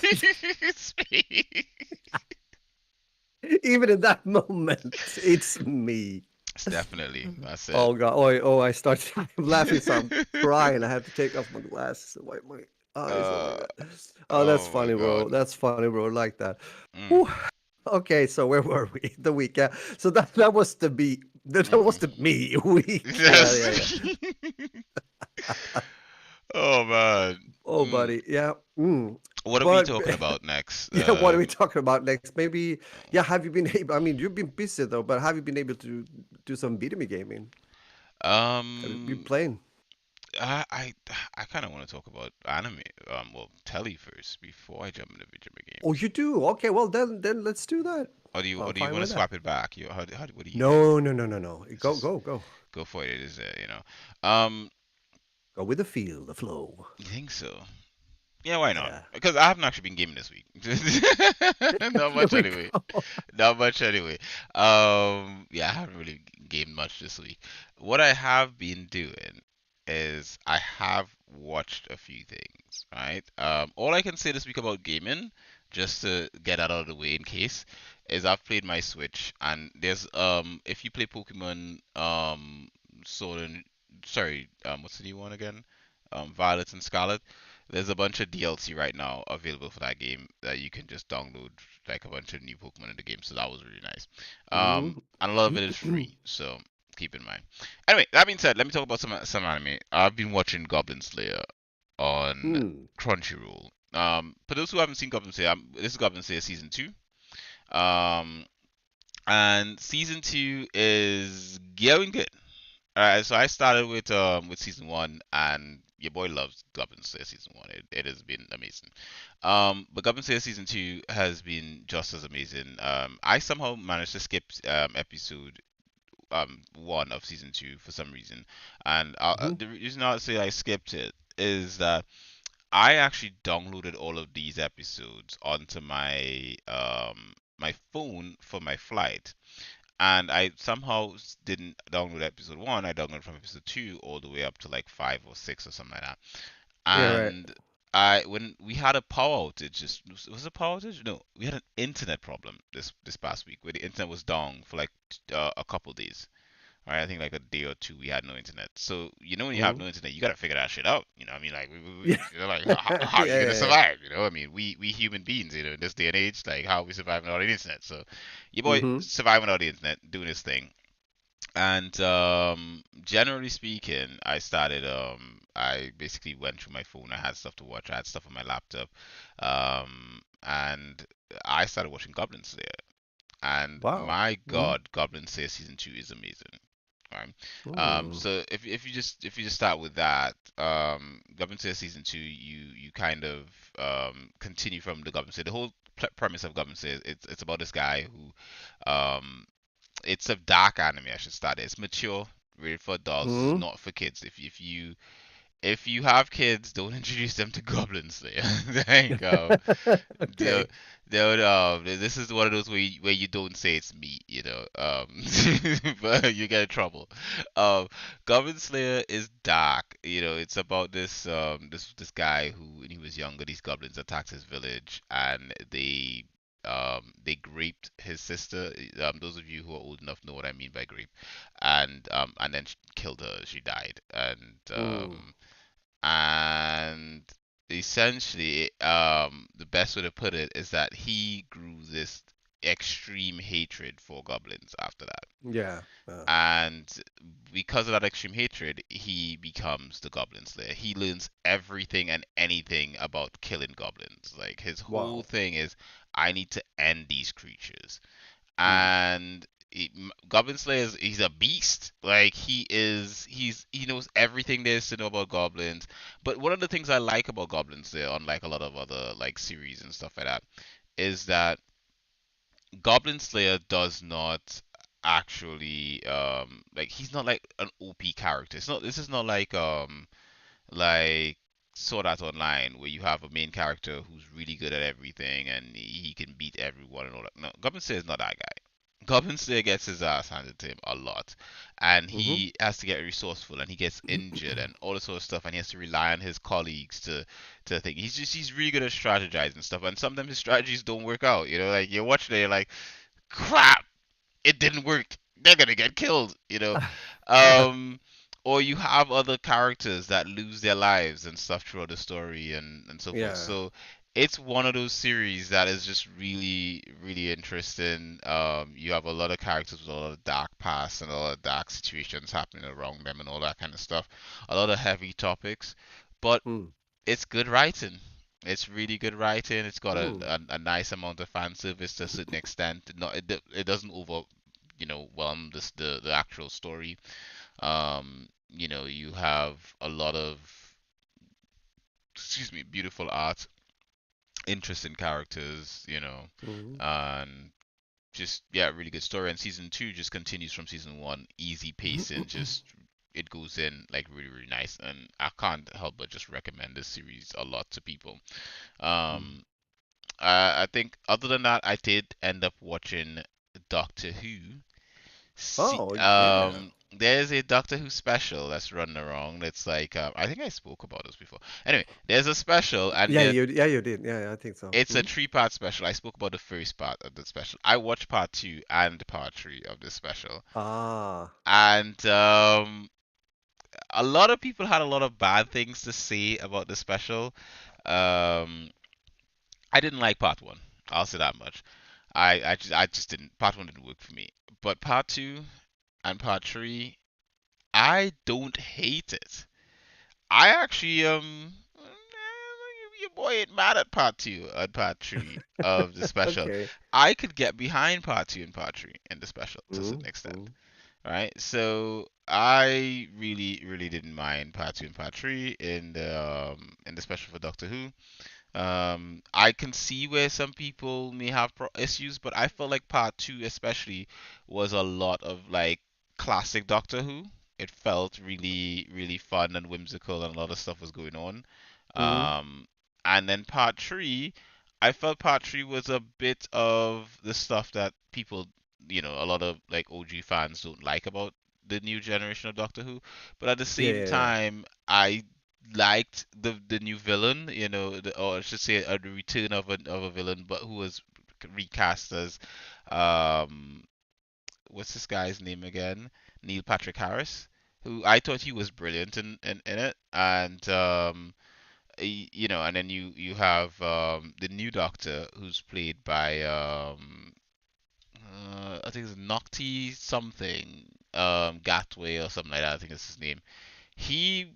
[SPEAKER 1] It's me.
[SPEAKER 2] Even in that moment, it's me.
[SPEAKER 1] It's definitely. That's it.
[SPEAKER 2] Oh God, oh, I start I'm laughing so I'm crying. I have to take off my glasses and wipe my eyes. Oh my
[SPEAKER 1] Uh.
[SPEAKER 2] God. Oh, that's
[SPEAKER 1] Oh my
[SPEAKER 2] funny,
[SPEAKER 1] God.
[SPEAKER 2] bro. That's funny, bro. Like that.
[SPEAKER 1] Mm.
[SPEAKER 2] Whew. Okay, so where were we? The week, yeah. So that was the beat. That was the
[SPEAKER 1] Mm.
[SPEAKER 2] me week. Yeah,
[SPEAKER 1] Yes.
[SPEAKER 2] yeah, yeah.
[SPEAKER 1] Oh man.
[SPEAKER 2] Oh,
[SPEAKER 1] Mm.
[SPEAKER 2] buddy, yeah. Mm.
[SPEAKER 1] What are we
[SPEAKER 2] But
[SPEAKER 1] talking about next?
[SPEAKER 2] yeah, what are we talking about next? Maybe, yeah. Have you been able? I mean, you've been busy though, but have you been able to do some video gaming? Have you been
[SPEAKER 1] um,
[SPEAKER 2] playing?
[SPEAKER 1] I I, I kind of want to talk about anime. Well, Tele first before I jump into video
[SPEAKER 2] Oh,
[SPEAKER 1] games.
[SPEAKER 2] you do? Okay, well then let's do that.
[SPEAKER 1] Or
[SPEAKER 2] I'm
[SPEAKER 1] do you
[SPEAKER 2] fine
[SPEAKER 1] want to
[SPEAKER 2] with that.
[SPEAKER 1] swap it back? What do you think?
[SPEAKER 2] No, no, no, no, no.
[SPEAKER 1] It's
[SPEAKER 2] Go,
[SPEAKER 1] just
[SPEAKER 2] go, go.
[SPEAKER 1] go for it. Is you know. Um,
[SPEAKER 2] Go with the feel, the flow.
[SPEAKER 1] you think so? Yeah, why not?
[SPEAKER 2] Yeah.
[SPEAKER 1] Because I haven't actually been gaming this week. Not
[SPEAKER 2] There
[SPEAKER 1] much
[SPEAKER 2] we
[SPEAKER 1] anyway.
[SPEAKER 2] go.
[SPEAKER 1] Not much anyway. Yeah, I haven't really gamed much this week. What I have been doing is I have watched a few things, right? All I can say this week about gaming, just to get that out of the way in case, is I've played my Switch and there's if you play Pokemon Sword and sorry, what's the new one again? Violet and Scarlet. There's a bunch of DLC right now available for that game that you can just download like a bunch of new Pokemon in the game. So that was really nice.
[SPEAKER 2] Mm.
[SPEAKER 1] And a lot of it is free, so keep in mind. Anyway, that being said, let me talk about some anime. I've been watching Goblin Slayer on
[SPEAKER 2] Mm.
[SPEAKER 1] Crunchyroll. For those who haven't seen Goblin Slayer, this is Goblin Slayer season two. Um, and season two is going good. Alright, so I started with season one, and your boy loves Goblin Slayer season one. It has been amazing. But Goblin Slayer season two has been just as amazing. I somehow managed to skip episode one of season two for some reason, and
[SPEAKER 2] Mhm.
[SPEAKER 1] the reason I say I skipped it is that I actually downloaded all of these episodes onto my phone for my flight, and I somehow didn't download episode one. I downloaded from episode two all the way up to like five or six or something like that.
[SPEAKER 2] Yeah, right.
[SPEAKER 1] And I when we had a power outage, just was it a power outage? No, we had an internet problem this past week where the internet was down for like a couple days. Right, I think like a day or two we had no internet. So when you have
[SPEAKER 2] Mhm.
[SPEAKER 1] no internet, you gotta figure that shit out. I mean, like
[SPEAKER 2] Yeah.
[SPEAKER 1] like how
[SPEAKER 2] Yeah,
[SPEAKER 1] are you gonna
[SPEAKER 2] yeah, yeah.
[SPEAKER 1] survive? I mean, we human beings, in this day and age, like how are we surviving without the internet? So your boy
[SPEAKER 2] Mhm.
[SPEAKER 1] surviving without the internet, doing his thing. And generally speaking, I basically went through my phone. I had stuff to watch. I had stuff on my laptop, and I started watching Goblin Slayer. And
[SPEAKER 2] Wow.
[SPEAKER 1] my
[SPEAKER 2] Mhm.
[SPEAKER 1] God, Goblin Slayer season two is amazing. Right.
[SPEAKER 2] Mm.
[SPEAKER 1] So if you just start with that, Goblin Slayer season two, you kind of continue from the Goblin Slayer. The whole premise of Goblin Slayer, it's about this guy who it's a dark anime. I should start it. It's mature, rated for adults. This is
[SPEAKER 2] Mhm.
[SPEAKER 1] not for kids. If you have kids, don't introduce them to Goblin Slayer. Like
[SPEAKER 2] Okay.
[SPEAKER 1] they'll, this is one of those where you don't say it's me, but you get in trouble. Goblin Slayer is dark. It's about this guy who, when he was younger, these goblins attacked his village, and they raped his sister. Those of you who are old enough know what I mean by grape, and then killed her. She died,
[SPEAKER 2] Mm.
[SPEAKER 1] and essentially, the best way to put it is that he grew this extreme hatred for goblins after that.
[SPEAKER 2] Yeah.
[SPEAKER 1] And because of that extreme hatred, he becomes the Goblin Slayer. He learns everything and anything about killing goblins. Like his whole
[SPEAKER 2] Wow.
[SPEAKER 1] thing is, I need to end these creatures.
[SPEAKER 2] Mm.
[SPEAKER 1] And Goblin Slayer he's a beast. Like he knows everything there is to know about goblins. But one of the things I like about Goblin Slayer, unlike a lot of other like series and stuff like that, is that Goblin Slayer does not actually like he's not like an OP character. This is not like Sword Art Online where you have a main character who's really good at everything and he can beat everyone and all that. No, Goblin Slayer is not that guy. Goblin Slayer gets his ass handed to him a lot, and
[SPEAKER 2] Mhm.
[SPEAKER 1] he has to get resourceful, and he gets injured, and all this sort of stuff, and he has to rely on his colleagues to think. He's really good at strategizing stuff, and sometimes his strategies don't work out. Like you're watching it, you're like, crap, it didn't work. They're gonna get killed. Um, or you have other characters that lose their lives and stuff throughout the story and so forth.
[SPEAKER 2] Yeah.
[SPEAKER 1] So it's one of those series that is just really, really interesting. You have a lot of characters with a lot of dark past and a lot of dark situations happening around them and all that kind of stuff. A lot of heavy topics, but
[SPEAKER 2] Mm.
[SPEAKER 1] it's good writing. It's really good writing. It's got a,
[SPEAKER 2] Mm.
[SPEAKER 1] a, a nice amount of fan service to a certain extent. Not it doesn't whelm the actual story. You have a lot of, excuse me, beautiful art, interesting characters,
[SPEAKER 2] Mhm.
[SPEAKER 1] and just, yeah, really good story. And season two just continues from season one, easy pacing, just it goes in like really really nice, and I can't help but just recommend this series a lot to people.
[SPEAKER 2] Mm.
[SPEAKER 1] Um, I think other than that, I did end up watching Doctor Who. See,
[SPEAKER 2] Oh yeah.
[SPEAKER 1] there's a Doctor Who special that's running around. It's like I think I spoke about this before. Anyway, there's a special, and
[SPEAKER 2] Yeah, you did. Yeah, I think so.
[SPEAKER 1] it's a three-part special. I spoke about the first part of the special. I watched part two and part three of this special,
[SPEAKER 2] Ah.
[SPEAKER 1] and a lot of people had a lot of bad things to say about the special. Um, I didn't like part one. I'll say that much. I just didn't. Part one didn't work for me. But part two and part three, I don't hate it. I actually your boy ain't mad at part two and part three of the special.
[SPEAKER 2] Okay.
[SPEAKER 1] I could get behind part two and part three in the special to a certain
[SPEAKER 2] Mm,
[SPEAKER 1] extent.
[SPEAKER 2] mm.
[SPEAKER 1] Right? So I really, really didn't mind part two and part three in the special for Doctor Who. I can see where some people may have issues, but I felt like part two especially was a lot of like classic Doctor Who. It felt really, really fun and whimsical, and a lot of stuff was going on.
[SPEAKER 2] Mm.
[SPEAKER 1] Um, and then part three, I felt part three was a bit of the stuff that people, a lot of like OG fans don't like about the new generation of Doctor Who. But at the
[SPEAKER 2] Yeah,
[SPEAKER 1] same
[SPEAKER 2] yeah, yeah.
[SPEAKER 1] time, I liked the new villain, or I should say the return of a villain, but who was recast as um what's this guy's name again? Neil Patrick Harris, who I thought he was brilliant in it, and and then you have the new Doctor who's played by I think it's Nocti something Gatway or something like that. I think is his name. He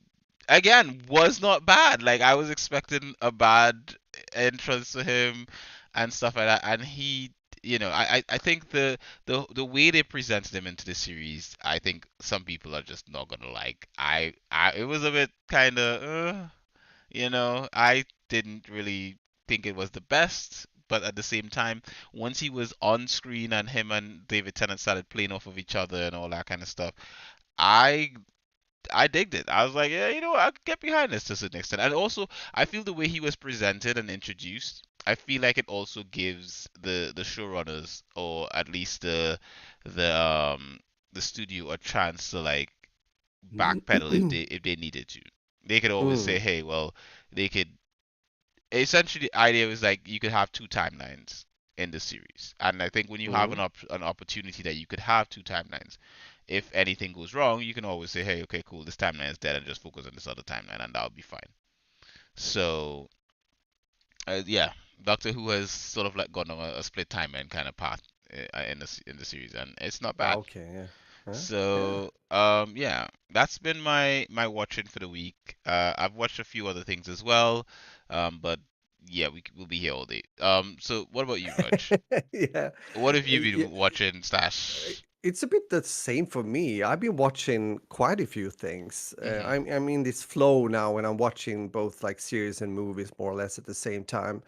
[SPEAKER 1] again was not bad. Like I was expecting a bad entrance to him and stuff like that, and he, I think the way they presented him into the series, I think some people are just not gonna like. I it was a bit kind of, I didn't really think it was the best. But at the same time, once he was on screen and him and David Tennant started playing off of each other and all that kind of stuff, I I digged it. I was like, yeah, I could get behind this to a certain extent. And also, I feel the way he was presented and introduced, I feel like it also gives the showrunners, or at least the the studio, a chance to like backpedal if they needed to. They could always say,
[SPEAKER 2] Mm.
[SPEAKER 1] hey, well, they could. Essentially, the idea was like you could have two timelines in the series, and I think when you have
[SPEAKER 2] Mm.
[SPEAKER 1] an opportunity that you could have two timelines, if anything goes wrong, you can always say, hey, okay, cool, this timeline is dead, and just focus on this other timeline, and that'll be fine. So, yeah, Doctor Who has sort of like gone on a split timeline kind of path in the series, and it's not
[SPEAKER 2] Ah,
[SPEAKER 1] bad.
[SPEAKER 2] okay, yeah. Huh? Yeah.
[SPEAKER 1] So, yeah, that's been my watching for the week. I've watched a few other things as well, but yeah, we'll be here all day. So what about you, Raj?
[SPEAKER 2] Yeah.
[SPEAKER 1] What have you
[SPEAKER 2] Yeah.
[SPEAKER 1] been watching, Stash?
[SPEAKER 2] It's a bit the same for me. I've been watching quite a few things.
[SPEAKER 1] Mhm.
[SPEAKER 2] I'm in this flow now when I'm watching both like series and movies more or less at the same time,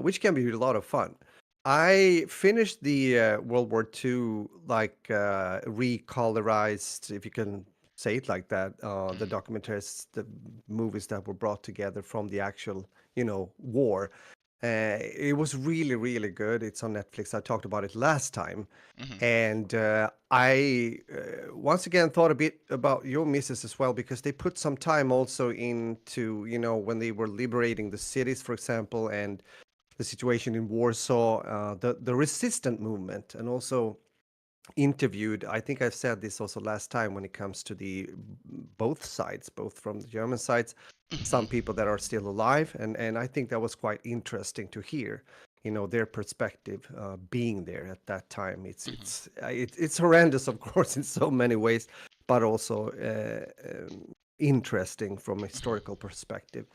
[SPEAKER 2] which can be a lot of fun. I finished the World War II like recolorized, if you can say it like that, the
[SPEAKER 1] Mhm.
[SPEAKER 2] documentaries, the movies that were brought together from the actual, war. It was really, really good. It's on Netflix. I talked about it last time.
[SPEAKER 1] Mhm.
[SPEAKER 2] And I once again thought a bit about your misses as well because they put some time also into, when they were liberating the cities, for example, and the situation in Warsaw, the resistant movement, and also interviewed. I think I've said this also last time when it comes to the both sides, both from the German sides, some
[SPEAKER 1] Mhm.
[SPEAKER 2] people that are still alive, and I think that was quite interesting to hear. Their perspective, being there at that time.
[SPEAKER 1] Mhm.
[SPEAKER 2] It's horrendous, of course, in so many ways, but also interesting from a
[SPEAKER 1] Mhm.
[SPEAKER 2] historical perspective.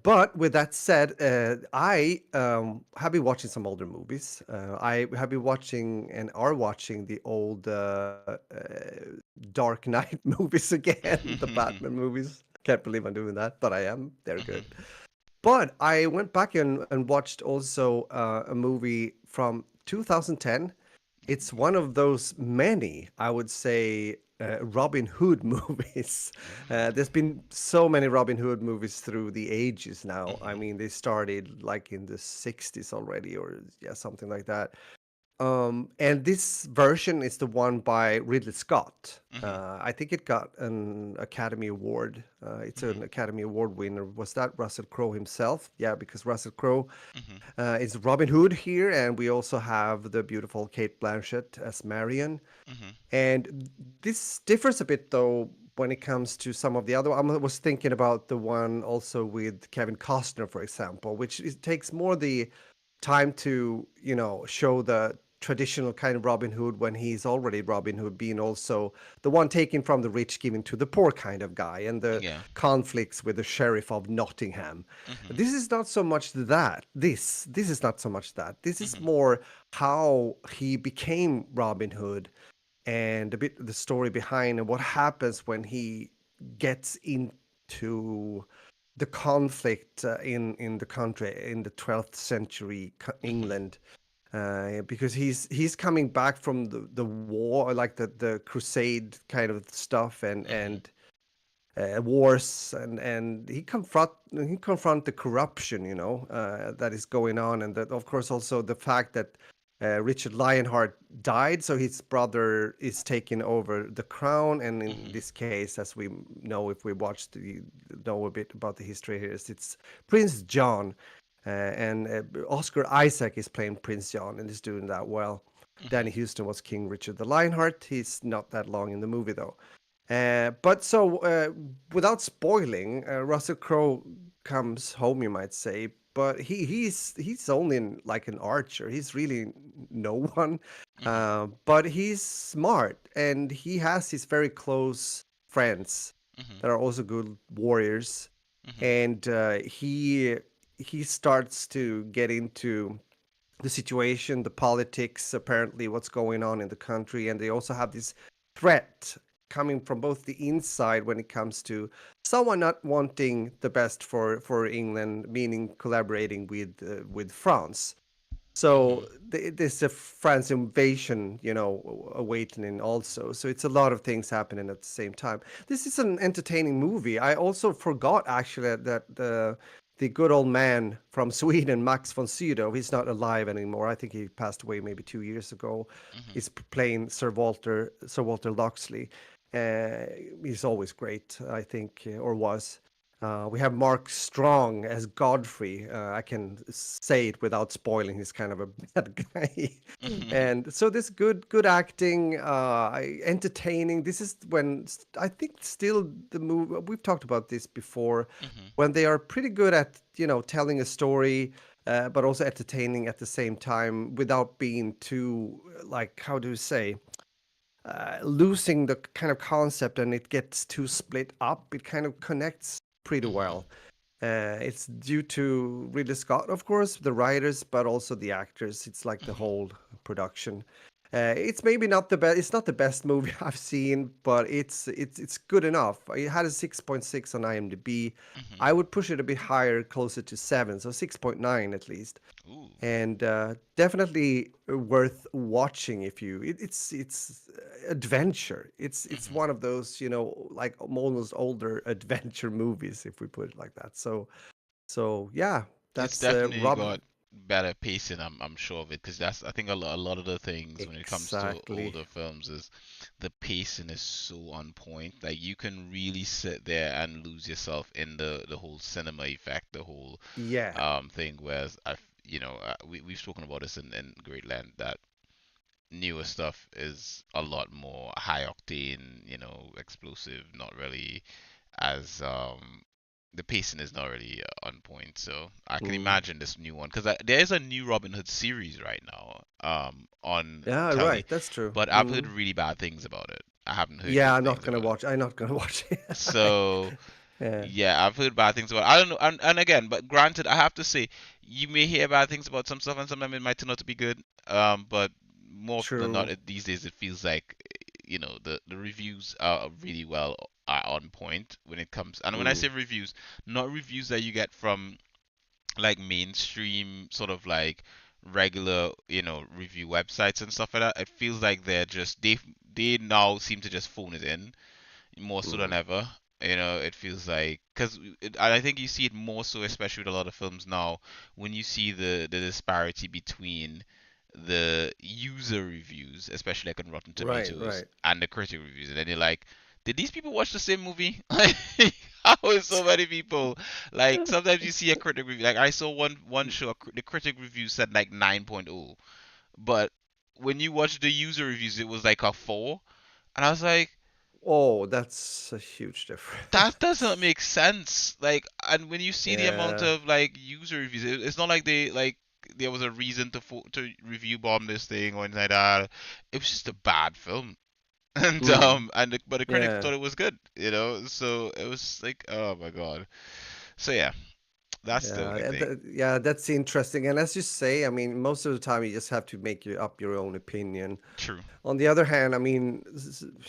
[SPEAKER 2] But with that said, I have been watching some older movies. I have been watching and are watching the old Dark Knight movies again, the
[SPEAKER 1] Mhm.
[SPEAKER 2] Batman movies. Can't believe I'm doing that, but I am. They're
[SPEAKER 1] Mhm.
[SPEAKER 2] good. But I went back and watched also a movie from 2010. it's one of those many, I would say, Robin Hood movies.
[SPEAKER 1] Ooh.
[SPEAKER 2] There's been so many Robin Hood movies through the ages now. I
[SPEAKER 1] Mhm.
[SPEAKER 2] mean, they started like in the 60s already, or yeah, something like that. And this version is the one by Ridley Scott.
[SPEAKER 1] Mhm.
[SPEAKER 2] I think it got an Academy Award. It's
[SPEAKER 1] Mhm.
[SPEAKER 2] an Academy Award winner. Was that Russell Crowe himself? Yeah, because Russell Crowe
[SPEAKER 1] Mhm.
[SPEAKER 2] is Robin Hood here, and we also have the beautiful Kate Blanchett as Marion.
[SPEAKER 1] Mhm.
[SPEAKER 2] And this differs a bit though when it comes to some of the other. I was thinking about the one also with Kevin Costner, for example, which takes more the time to show the traditional kind of Robin Hood when he's already Robin Hood, being also the one taking from the rich, giving to the poor kind of guy, and the
[SPEAKER 1] Yeah.
[SPEAKER 2] conflicts with the sheriff of Nottingham.
[SPEAKER 1] Mhm.
[SPEAKER 2] This is not so much that. This is not so much that. This is
[SPEAKER 1] Mhm.
[SPEAKER 2] more how he became Robin Hood and a bit of the story behind and what happens when he gets into the conflict in the country in the 12th century
[SPEAKER 1] Mhm.
[SPEAKER 2] England, because he's coming back from the war, like the crusade kind of stuff,
[SPEAKER 1] Mhm.
[SPEAKER 2] and wars, and he confront the corruption, that is going on, and that of course also the fact that Richard Lionheart died, so his brother is taking over the crown, and in
[SPEAKER 1] Mhm.
[SPEAKER 2] this case, as we know, if we watched know a bit about the history here, it's Prince John, and Oscar Isaac is playing Prince John and is doing that well. Danny
[SPEAKER 1] Mhm.
[SPEAKER 2] Houston was King Richard the Lionheart. He's not that long in the movie though. But without spoiling, Russell Crowe comes home, you might say, but he's only like an archer. He's really no one,
[SPEAKER 1] Mhm.
[SPEAKER 2] but he's smart and he has his very close friends
[SPEAKER 1] Mhm.
[SPEAKER 2] that are also good warriors,
[SPEAKER 1] Mhm.
[SPEAKER 2] and he starts to get into the situation, the politics, apparently what's going on in the country, and they also have this threat coming from both the inside when it comes to someone not wanting the best for England, meaning collaborating with France. So
[SPEAKER 1] Mhm.
[SPEAKER 2] there's a France invasion, awaiting also. So it's a lot of things happening at the same time. This is an entertaining movie. I also forgot actually that the good old man from Sweden, Max von Sydow, he's not alive anymore. I think he passed away maybe 2 years ago.
[SPEAKER 1] Mhm.
[SPEAKER 2] He's playing Sir Walter Loxley. Uh, he's always great, I think, or was. We have Mark Strong as Godfrey. I can say it without spoiling. He's kind of a bad guy,
[SPEAKER 1] Mhm.
[SPEAKER 2] and so this good acting, entertaining. This is when I think still the movie we've talked about this before,
[SPEAKER 1] Mhm.
[SPEAKER 2] when they are pretty good at telling a story, but also entertaining at the same time without being too like how do you say losing the kind of concept and it gets too split up. It kind of connects pretty
[SPEAKER 1] Mhm.
[SPEAKER 2] well. It's due to Ridley Scott, of course, the writers, but also the actors. It's like the
[SPEAKER 1] Mhm.
[SPEAKER 2] whole production. It's maybe not the best. It's not the best movie I've seen, but it's good enough. It had a 6.6 on IMDb.
[SPEAKER 1] Mhm.
[SPEAKER 2] I would push it a bit higher, closer to 7, so 6.9 at least,
[SPEAKER 1] Ooh.
[SPEAKER 2] and definitely worth watching if it's adventure. It's
[SPEAKER 1] Mhm.
[SPEAKER 2] one of those like almost older adventure movies, if we put it like that. So yeah,
[SPEAKER 1] It's
[SPEAKER 2] that's
[SPEAKER 1] definitely
[SPEAKER 2] Rob.
[SPEAKER 1] got better pacing. I'm sure of it because that's I think a lot of the things when it comes to
[SPEAKER 2] Exactly.
[SPEAKER 1] older films is the pacing is so on point. Like you can really sit there and lose yourself in the whole cinema effect, the whole
[SPEAKER 2] Yeah.
[SPEAKER 1] thing. Whereas we've spoken about this in great length that newer stuff is a lot more high octane, explosive, not really as the pacing is not really on point. So I can
[SPEAKER 2] Mm.
[SPEAKER 1] imagine this new one because there is a new Robin Hood series right now on
[SPEAKER 2] Yeah,
[SPEAKER 1] Tele,
[SPEAKER 2] right, that's true.
[SPEAKER 1] but I've heard
[SPEAKER 2] Mm.
[SPEAKER 1] really bad things about it. I haven't heard
[SPEAKER 2] Yeah,
[SPEAKER 1] good
[SPEAKER 2] I'm not
[SPEAKER 1] things
[SPEAKER 2] gonna
[SPEAKER 1] about it.
[SPEAKER 2] watch. I'm not gonna watch it.
[SPEAKER 1] So
[SPEAKER 2] Yeah,
[SPEAKER 1] yeah, I've heard bad things about it. I don't know, and again, but granted, I have to say, you may hear bad things about some stuff, and sometimes it might turn out to be good. But more often than not,
[SPEAKER 2] true.
[SPEAKER 1] these days it feels like, the reviews are really well are on point when it comes. And when I
[SPEAKER 2] Mm.
[SPEAKER 1] say reviews, not reviews that you get from like mainstream sort of like regular, review websites and stuff like that. It feels like they now seem to just phone it in more so than
[SPEAKER 2] Mm.
[SPEAKER 1] ever. It feels like because I think you see it more so, especially with a lot of films now, when you see the disparity between the user reviews, especially like on Rotten
[SPEAKER 2] Right,
[SPEAKER 1] Tomatoes,
[SPEAKER 2] right.
[SPEAKER 1] and the critic reviews, and then you're like, did these people watch the same movie? Like, how is so many people like? Sometimes you see a critic review, like I saw one show, the critic review said like 9.0, but when you watch the user reviews, it was like a 4, and I was like,
[SPEAKER 2] Oh, that's a huge
[SPEAKER 1] that doesn't
[SPEAKER 2] difference.
[SPEAKER 1] make sense. Like, and when you see the amount
[SPEAKER 2] Yeah.
[SPEAKER 1] of like user reviews, it's not like they like there was a reason to review bomb this thing or anything like that. It was just a bad film, and
[SPEAKER 2] Mm.
[SPEAKER 1] but the critics
[SPEAKER 2] Yeah.
[SPEAKER 1] thought it was good. So it was like, oh my god. So yeah, that's the
[SPEAKER 2] Yeah,
[SPEAKER 1] only thing.
[SPEAKER 2] yeah, that's interesting. And as you say, I mean, most of the time you just have to make up your own opinion.
[SPEAKER 1] True.
[SPEAKER 2] On the other hand, I mean,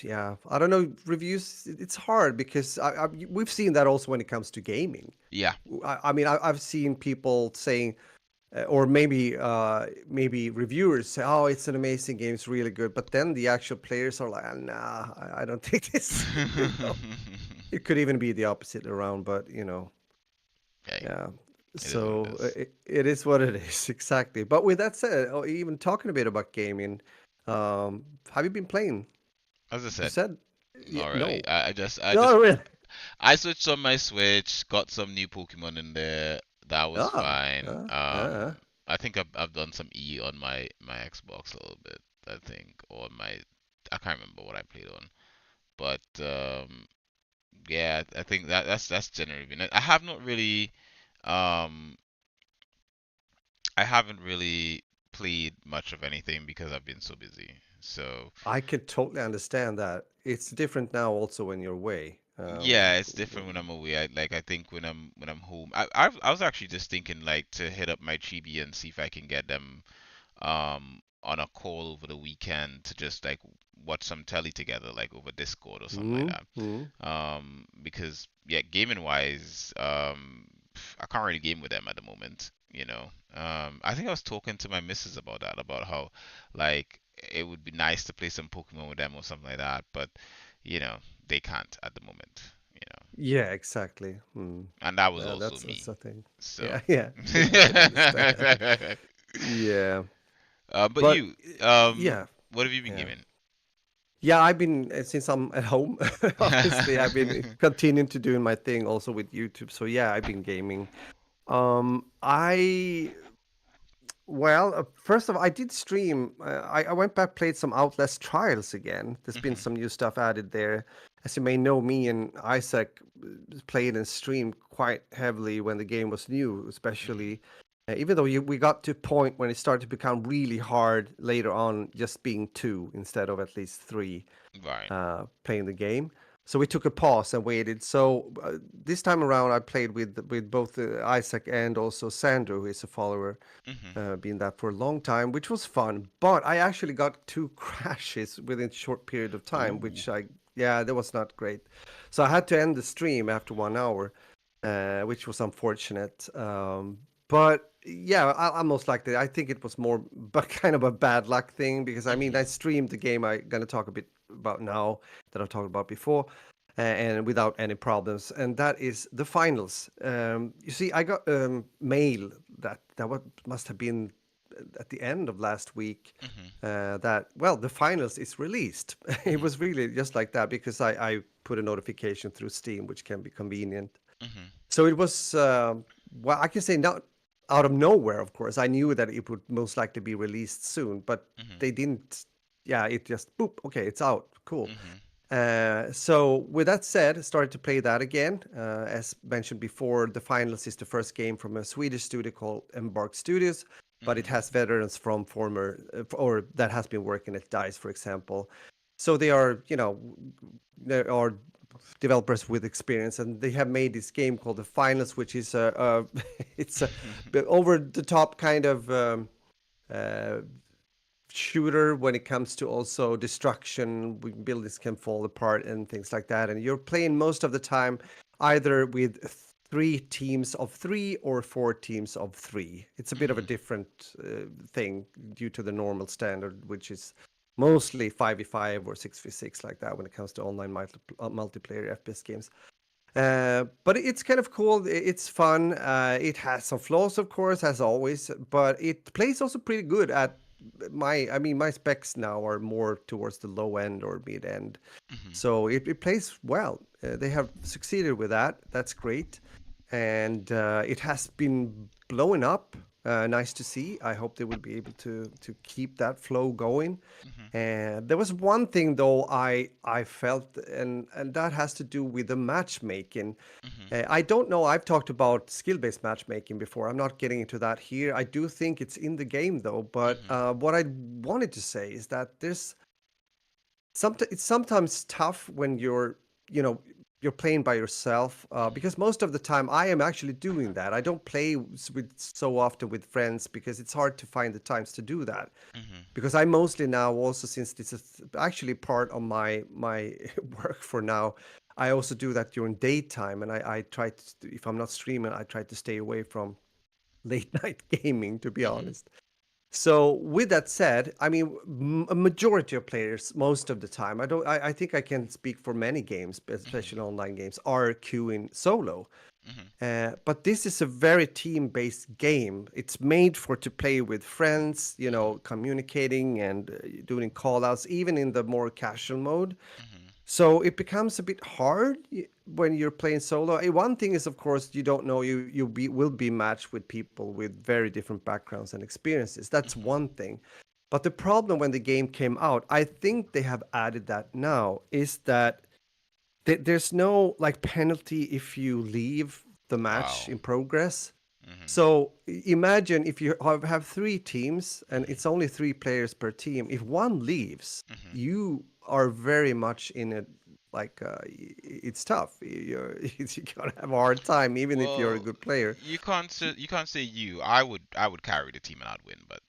[SPEAKER 2] yeah, I don't know, reviews, it's hard because we've seen that also when it comes to gaming.
[SPEAKER 1] Yeah.
[SPEAKER 2] I mean, I've seen people saying, or maybe reviewers say, "Oh, it's an amazing game, it's really good," but then the actual players are like, "Nah, I don't think this." It could even be the opposite around, but
[SPEAKER 1] Okay,
[SPEAKER 2] yeah.
[SPEAKER 1] it is what it
[SPEAKER 2] So
[SPEAKER 1] is.
[SPEAKER 2] it is what it is, exactly. But with that said, even talking a bit about gaming, have you been playing?
[SPEAKER 1] As I
[SPEAKER 2] You
[SPEAKER 1] said,
[SPEAKER 2] said
[SPEAKER 1] not really.
[SPEAKER 2] no,
[SPEAKER 1] I just
[SPEAKER 2] no, really.
[SPEAKER 1] I switched on my Switch, got some new Pokemon in there. That was
[SPEAKER 2] Ah,
[SPEAKER 1] fine.
[SPEAKER 2] uh.
[SPEAKER 1] I think I've done some E on my Xbox a little bit. I think, or my I can't remember what I played on, but yeah, I think that's generally been it. Um I haven't really played much of anything because I've been so busy. So
[SPEAKER 2] I can totally understand that. It's different now, also when you're away.
[SPEAKER 1] yeah, it's different when I'm away. I think when I'm home, I was actually just thinking like to hit up my chibi and see if I can get them on a call over the weekend to just like watch some telly together, like over Discord or something like
[SPEAKER 2] mm,
[SPEAKER 1] that.
[SPEAKER 2] mm.
[SPEAKER 1] Because yeah, gaming wise, I can't really game with them at the moment. I think I was talking to my missus about that, about how like it would be nice to play some Pokemon with them or something like that, but you know they can't at the moment. You know,
[SPEAKER 2] Yeah, exactly. Mm.
[SPEAKER 1] and that was
[SPEAKER 2] Yeah,
[SPEAKER 1] also
[SPEAKER 2] that's
[SPEAKER 1] me.
[SPEAKER 2] the thing.
[SPEAKER 1] So.
[SPEAKER 2] Yeah, yeah, yeah. I can understand. Yeah,
[SPEAKER 1] But
[SPEAKER 2] but
[SPEAKER 1] you,
[SPEAKER 2] yeah,
[SPEAKER 1] what have you been
[SPEAKER 2] yeah.
[SPEAKER 1] gaming?
[SPEAKER 2] Yeah, I've been since I'm at home. Obviously, I've been continuing to doing my thing also with YouTube. So yeah, I've been gaming. I well, first of all, I did stream. I went back, played some Outlast Trials again. There's been
[SPEAKER 1] Mhm,
[SPEAKER 2] some new stuff added there. As you may know, me and Isaac played and streamed quite heavily when the game was new,
[SPEAKER 1] mhm.
[SPEAKER 2] especially. Even though we got to a point when it started to become really hard later on, just being two instead of at least three
[SPEAKER 1] Right.
[SPEAKER 2] playing the game. So we took a pause and waited. So this time around, I played with both Isaac and also Sandro, who is a follower,
[SPEAKER 1] Mhm.
[SPEAKER 2] been that for a long time, which was fun. But I actually got two crashes within a short period of time,
[SPEAKER 1] Ooh.
[SPEAKER 2] which yeah, that was not great. So I had to end the stream after 1 hour, which was unfortunate. But yeah, I most likely, I think it was more, but kind of a bad luck thing because I mean,
[SPEAKER 1] Mhm.
[SPEAKER 2] I streamed the game I'm gonna talk a bit about now that I've talked about before, and without any problems. And that is the finals. You see, I got mail that what must have been at the end of last week.
[SPEAKER 1] Mhm.
[SPEAKER 2] That well, the finals is released. It
[SPEAKER 1] Mhm.
[SPEAKER 2] was really just like that because I put a notification through Steam, which can be convenient.
[SPEAKER 1] Mhm.
[SPEAKER 2] So it was, well, I can say not out of nowhere, of course. I knew that it would most likely be released soon, but
[SPEAKER 1] Mhm.
[SPEAKER 2] they didn't. Yeah, it just boop. Okay, it's out. Cool.
[SPEAKER 1] Mhm.
[SPEAKER 2] So with that said, started to play that again. As mentioned before, the finals is the first game from a Swedish studio called Embark Studios, but it
[SPEAKER 1] Mhm.
[SPEAKER 2] has veterans from former or that has been working at Dice, for example. So they are, there are developers with experience, and they have made this game called the Finals, which is it's a over the top kind of uh, shooter when it comes to also destruction. Buildings can fall apart and things like that, and you're playing most of the time either with three teams of three or four teams of three. It's a bit of a
[SPEAKER 1] Mhm.
[SPEAKER 2] different thing due to the normal standard, which is mostly 5v5 or 6v6 like that when it comes to online multiplayer FPS games. But it's kind of cool. It's fun. It has some flaws, of course, as always, but it plays also pretty good at I mean, my specs now are more towards the low end or mid end.
[SPEAKER 1] Mhm.
[SPEAKER 2] So it plays well. They have succeeded with that. That's great. And it has been blowing up. Nice to see. I hope they will be able to keep that flow going.
[SPEAKER 1] Mhm.
[SPEAKER 2] And there was one thing though I felt, and that has to do with the matchmaking.
[SPEAKER 1] Mhm.
[SPEAKER 2] I don't know. I've talked about skill-based matchmaking before. I'm not getting into that here. I do think it's in the game though. But
[SPEAKER 1] Mhm.
[SPEAKER 2] what I wanted to say is that there's it's sometimes tough when you're playing by yourself
[SPEAKER 1] Mhm.
[SPEAKER 2] because most of the time I am actually doing that. I don't play with so often with friends because it's hard to find the times to do that
[SPEAKER 1] Mhm.
[SPEAKER 2] because I mostly now also since this is actually part of my work for now. I also do that during daytime, and I try to, if I'm not streaming, I try to stay away from late night gaming, to be
[SPEAKER 1] Mhm.
[SPEAKER 2] honest. So with that said, I mean, a majority of players, most of the time, I think I can speak for many games,
[SPEAKER 1] Mhm.
[SPEAKER 2] especially online games, are queuing solo.
[SPEAKER 1] Mhm.
[SPEAKER 2] But this is a very team-based game. It's made for to play with friends,
[SPEAKER 1] Mhm.
[SPEAKER 2] communicating and doing call-outs, even in the more casual mode.
[SPEAKER 1] Mhm.
[SPEAKER 2] So it becomes a bit hard when you're playing solo. One thing is, of course, you don't know will be matched with people with very different backgrounds and experiences. That's
[SPEAKER 1] Mhm.
[SPEAKER 2] one thing. But the problem when the game came out, I think they have added that now, is that there's no like penalty if you leave the match
[SPEAKER 1] Wow.
[SPEAKER 2] in progress.
[SPEAKER 1] Mhm.
[SPEAKER 2] So imagine if you have three teams and
[SPEAKER 1] Mhm.
[SPEAKER 2] it's only three players per team. If one leaves,
[SPEAKER 1] Mhm.
[SPEAKER 2] you are very much in it. Like it's tough. You're gonna have a hard time, even if you're a
[SPEAKER 1] Well,
[SPEAKER 2] good player.
[SPEAKER 1] you can't say you. I would carry the team and I'd win, but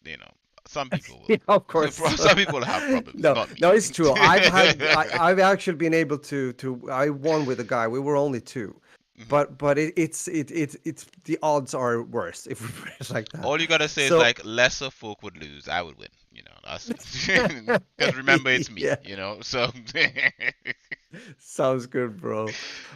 [SPEAKER 1] some people
[SPEAKER 2] Yeah, of
[SPEAKER 1] will.
[SPEAKER 2] course.
[SPEAKER 1] Some people have problems,
[SPEAKER 2] No,
[SPEAKER 1] not me.
[SPEAKER 2] no, it's true. I've actually been able to. I won with a guy. We were only two,
[SPEAKER 1] Mhm.
[SPEAKER 2] but it's the odds are worse if we put it like that.
[SPEAKER 1] All you gotta say is
[SPEAKER 2] So
[SPEAKER 1] like lesser folk would lose, I would win. That's because remember it's me.
[SPEAKER 2] yeah,
[SPEAKER 1] So
[SPEAKER 2] sounds good, bro.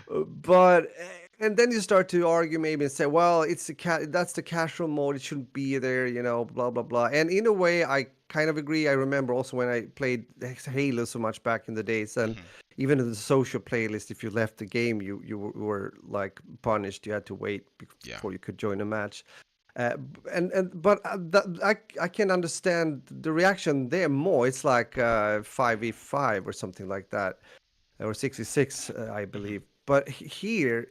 [SPEAKER 2] But and then you start to argue maybe and say, well, it's that's the casual mode. It shouldn't be there, blah blah blah. And in a way, I kind of agree. I remember also when I played Halo so much back in the days, and
[SPEAKER 1] Mhm.
[SPEAKER 2] even in the social playlist, if you left the game, you were like punished. You had to wait
[SPEAKER 1] Yeah.
[SPEAKER 2] before you could join a match. And but I can understand the reaction there more. It's like 5v5 or something like that, or 66, I
[SPEAKER 1] Mhm.
[SPEAKER 2] believe. But here,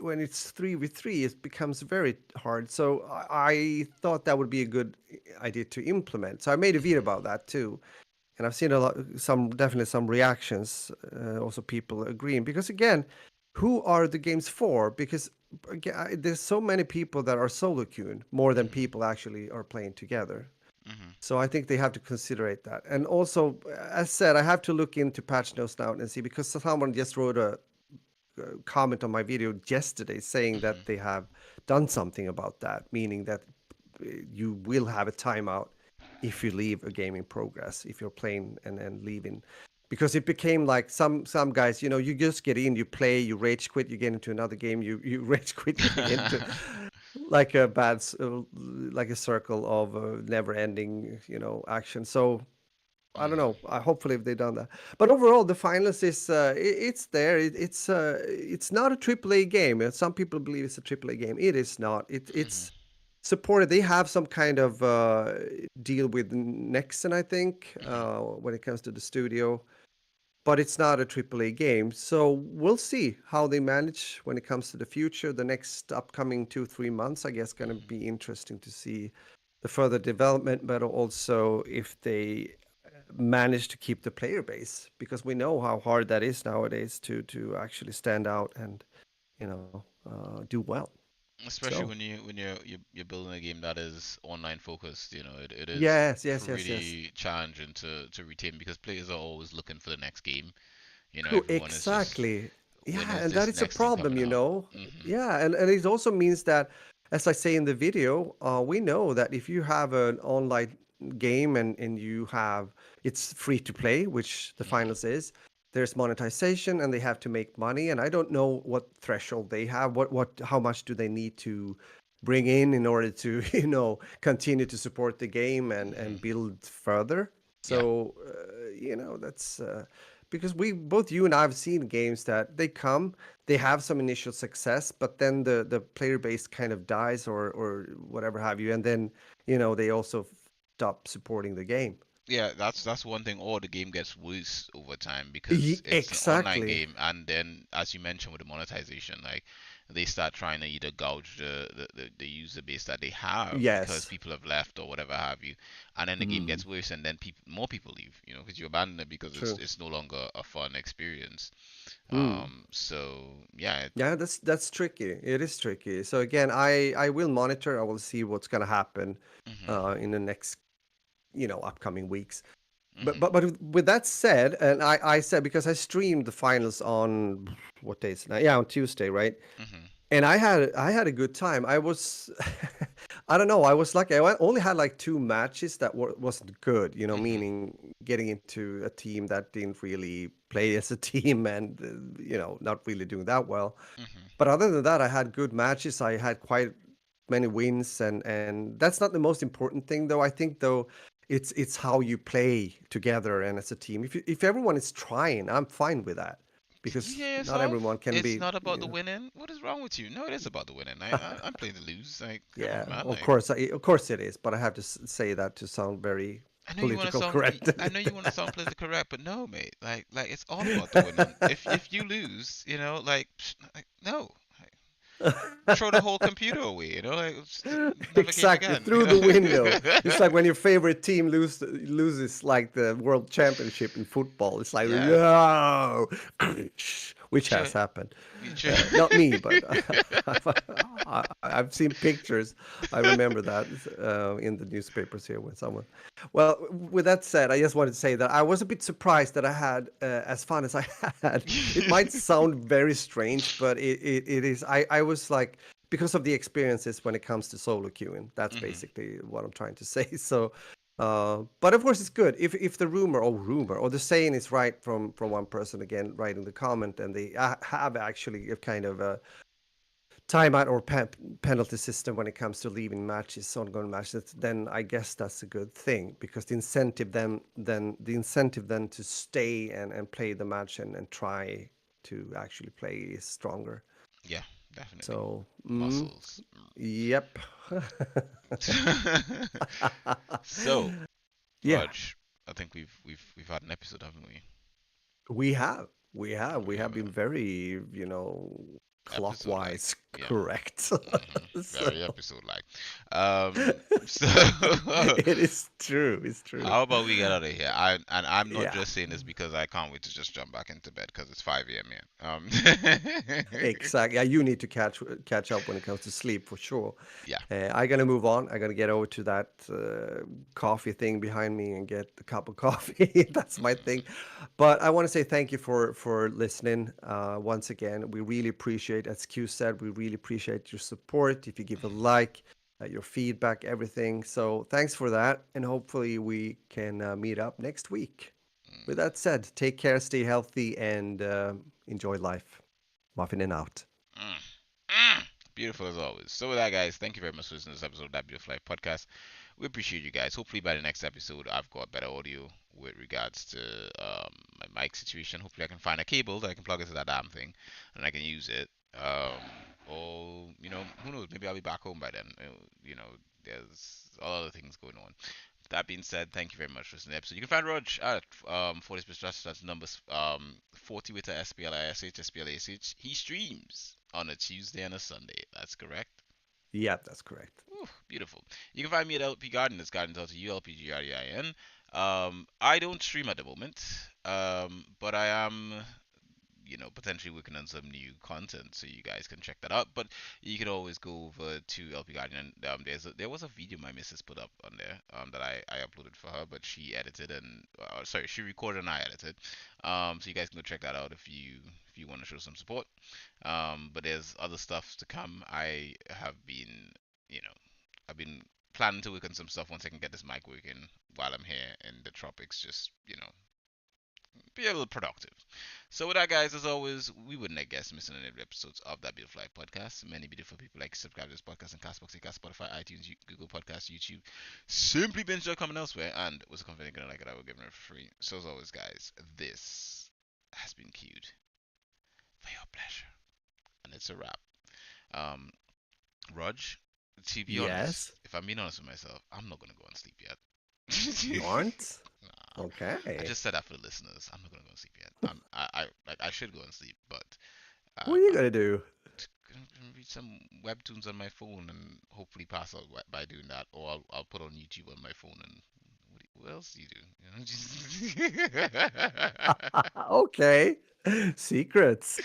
[SPEAKER 2] when it's 3v3, it becomes very hard. So I thought that would be a good idea to implement. So I made a video
[SPEAKER 1] Mhm.
[SPEAKER 2] about that too, and I've seen definitely some reactions, also people agreeing. Because again, who are the games for? Because again, there's so many people that are solo queuing more than
[SPEAKER 1] Mhm.
[SPEAKER 2] people actually are playing together.
[SPEAKER 1] Mhm.
[SPEAKER 2] So I think they have to consider that. And also, as said, I have to look into patch notes now and see because someone just wrote a comment on my video yesterday saying
[SPEAKER 1] Mhm.
[SPEAKER 2] that they have done something about that, meaning that you will have a timeout if you leave a game in progress, if you're playing and leaving. Because it became like some guys, you just get in, you play, you rage quit, you get into another game, you rage quit, you get into like a like a circle of never ending, action. So I don't
[SPEAKER 1] Mhm.
[SPEAKER 2] know. Hopefully, if they've done that. But overall, the finals is it's there. It's not a AAA game. Some people believe it's a AAA game. It is not.
[SPEAKER 1] Mhm.
[SPEAKER 2] It's supported. They have some kind of deal with Nexon, I think,
[SPEAKER 1] Mhm.
[SPEAKER 2] when it comes to the studio. But it's not a AAA game. So we'll see how they manage when it comes to the future. The next upcoming 2-3 months, I guess, going to
[SPEAKER 1] Mhm.
[SPEAKER 2] be interesting to see the further development, but also if they manage to keep the player base because we know how hard that is nowadays to actually stand out and do well. So
[SPEAKER 1] Especially when you're building a game that is online focused, it is
[SPEAKER 2] yes, yes, yes, yes.
[SPEAKER 1] pretty challenging to retain because players are always looking for the next game.
[SPEAKER 2] True,
[SPEAKER 1] Everyone is just
[SPEAKER 2] exactly.
[SPEAKER 1] when
[SPEAKER 2] Yeah,
[SPEAKER 1] is
[SPEAKER 2] and that
[SPEAKER 1] this
[SPEAKER 2] is a
[SPEAKER 1] next thing
[SPEAKER 2] problem,
[SPEAKER 1] coming
[SPEAKER 2] you
[SPEAKER 1] out?
[SPEAKER 2] know.
[SPEAKER 1] Mhm.
[SPEAKER 2] Yeah, and it also means that, as I say in the video, we know that if you have an online game and you have it's free to play, which the
[SPEAKER 1] Mhm.
[SPEAKER 2] finals is, there's monetization and they have to make money. And I don't know what threshold they have, how much do they need to bring in order to, continue to support the game and
[SPEAKER 1] Mhm.
[SPEAKER 2] build further.
[SPEAKER 1] Yeah.
[SPEAKER 2] So, that's because both you and I have seen games that they have some initial success, but then the player base kind of dies or whatever have you, and then they also stop supporting the game.
[SPEAKER 1] Yeah, that's one thing. Or the game gets worse over time because it's an online
[SPEAKER 2] Exactly.
[SPEAKER 1] game, and then as you mentioned with the monetization, like they start trying to either gouge the user base that they have because
[SPEAKER 2] Yes.
[SPEAKER 1] people have left or whatever have you, and then the game
[SPEAKER 2] Mm,
[SPEAKER 1] gets worse, and then more people leave, because you abandon it because it's
[SPEAKER 2] true.
[SPEAKER 1] it's no longer a fun experience.
[SPEAKER 2] Mm.
[SPEAKER 1] So yeah.
[SPEAKER 2] Yeah, that's tricky. It is tricky. So again, I will monitor. I will see what's going to happen
[SPEAKER 1] Mhm.
[SPEAKER 2] in the next upcoming weeks. But
[SPEAKER 1] Mhm.
[SPEAKER 2] but but with that said, and I said because I streamed the finals on what day is it now? Yeah, on Tuesday, right?
[SPEAKER 1] Mhm.
[SPEAKER 2] And I had a good time. I was I don't know. I was lucky. Only had like two matches that wasn't good.
[SPEAKER 1] Mhm.
[SPEAKER 2] Meaning getting into a team that didn't really play as a team and not really doing that well.
[SPEAKER 1] Mhm.
[SPEAKER 2] But other than that, I had good matches. I had quite many wins, and that's not the most important thing, though. I think though it's how you play together and as a team. If everyone is trying, I'm fine with that
[SPEAKER 1] Did you
[SPEAKER 2] because
[SPEAKER 1] hear
[SPEAKER 2] not
[SPEAKER 1] yourself?
[SPEAKER 2] everyone can
[SPEAKER 1] It's
[SPEAKER 2] be.
[SPEAKER 1] not about the winning. What is wrong with you? No, it is about the winning. I'm playing to lose. Like, come
[SPEAKER 2] Yeah,
[SPEAKER 1] on, man.
[SPEAKER 2] of
[SPEAKER 1] Like,
[SPEAKER 2] course, of course it is. But I have to say that to sound very
[SPEAKER 1] I know you want to
[SPEAKER 2] political
[SPEAKER 1] sound.
[SPEAKER 2] correct.
[SPEAKER 1] I know you want to sound politically correct, but no, mate. Like it's all about the winning. If you lose, like, like no, like, throw the whole computer away. Like never game
[SPEAKER 2] Exactly,
[SPEAKER 1] again.
[SPEAKER 2] through the window. It's like when your favorite team loses like the world championship in football. It's like
[SPEAKER 1] Yeah,
[SPEAKER 2] no, which
[SPEAKER 1] sure.
[SPEAKER 2] has happened.
[SPEAKER 1] Sure.
[SPEAKER 2] Not me, but I've seen pictures. I remember that in the newspapers here when someone. Well, with that said, I just wanted to say that I was a bit surprised that I had as fun as I had. It might sound very strange, but it is. I was like because of the experiences when it comes to solo queuing. That's
[SPEAKER 1] Mhm.
[SPEAKER 2] basically what I'm trying to say. So, but of course, it's good if the rumor or the saying is right from one person again writing the comment, and they have actually a kind of a timeout or penalty system when it comes to leaving matches, ongoing matches. Then I guess that's a good thing because the incentive then to stay and play the match and try to actually play is stronger.
[SPEAKER 1] Yeah, definitely.
[SPEAKER 2] So,
[SPEAKER 1] Muscles.
[SPEAKER 2] yep.
[SPEAKER 1] So,
[SPEAKER 2] Yeah,
[SPEAKER 1] Raj, I think we've had an episode, haven't we?
[SPEAKER 2] we have. We have.
[SPEAKER 1] We
[SPEAKER 2] We
[SPEAKER 1] have
[SPEAKER 2] have been
[SPEAKER 1] an
[SPEAKER 2] very,
[SPEAKER 1] episode like,
[SPEAKER 2] clockwise
[SPEAKER 1] yeah.
[SPEAKER 2] correct. So,
[SPEAKER 1] Very episode like. So
[SPEAKER 2] it is true. It's true.
[SPEAKER 1] how about we get out of here? I'm not
[SPEAKER 2] Yeah,
[SPEAKER 1] just saying this because I can't wait to just jump back into bed because it's 5 a.m. here.
[SPEAKER 2] exactly. Yeah, you need to catch up when it comes to sleep for sure.
[SPEAKER 1] Yeah.
[SPEAKER 2] I gotta move on. I gotta get over to that coffee thing behind me and get a cup of coffee. That's my thing.
[SPEAKER 1] Mm,
[SPEAKER 2] But I want to say thank you for listening. Once again, we really appreciate, as Q said, we really appreciate your support. If you give a like, your feedback, everything. So thanks for that, and hopefully we can meet up next week. With
[SPEAKER 1] mm,
[SPEAKER 2] that said, take care, stay healthy, and enjoy life. Muffin and out.
[SPEAKER 1] mm, mm. Beautiful as always. So with that, guys, thank you very much for listening to this episode of That Beautiful Life podcast. We appreciate you guys. Hopefully by the next episode, I've got better audio with regards to my mic situation. Hopefully I can find a cable that I can plug into that damn thing, and I can use it. Or who knows? Maybe I'll be back home by then. There's other things going on. That being said, thank you very much for listening to the episode. You can find Raj at 40 Stress. That's numbers 40 with a SPLISH. He streams on a Tuesday and a Sunday. That's correct.
[SPEAKER 2] Yeah, that's correct.
[SPEAKER 1] Ooh, beautiful. You can find me at LP Garden. That's Garden Delta ULPGRDIN. I don't stream at the moment, but I am, potentially working on some new content, so you guys can check that out. But you can always go over to LP Guardian. There was a video my missus put up on there that I uploaded for her, but she edited and sorry, she recorded and I edited. So you guys can go check that out if you want to show some support. But there's other stuff to come. You know, I've been planning to work on some stuff once I can get this mic working while I'm here in the tropics. Just be a little productive. So with that, guys, as always, we wouldn't guess missing any episodes of That Beautiful Life podcast. Many beautiful people like to subscribe to this podcast on Castbox, Acast, Spotify, iTunes, Google Podcasts, YouTube, simply binge.com and elsewhere. And was a confident gonna like it, I will give it for free. So as always, guys, this has been queued for your pleasure, and it's a wrap. Um, Raj, to be honest,
[SPEAKER 2] Yes.
[SPEAKER 1] if I'm being honest with myself, I'm not gonna go on sleep yet.
[SPEAKER 2] You aren't?
[SPEAKER 1] Nah, I
[SPEAKER 2] Okay.
[SPEAKER 1] just said that for the listeners. I'm not gonna go and sleep yet. I should go and sleep, but
[SPEAKER 2] What are you
[SPEAKER 1] I'm
[SPEAKER 2] gonna do?
[SPEAKER 1] gonna read some webtoons on my phone and hopefully pass out by doing that, or I'll put on YouTube on my phone and what else do you do?
[SPEAKER 2] Okay. Secrets.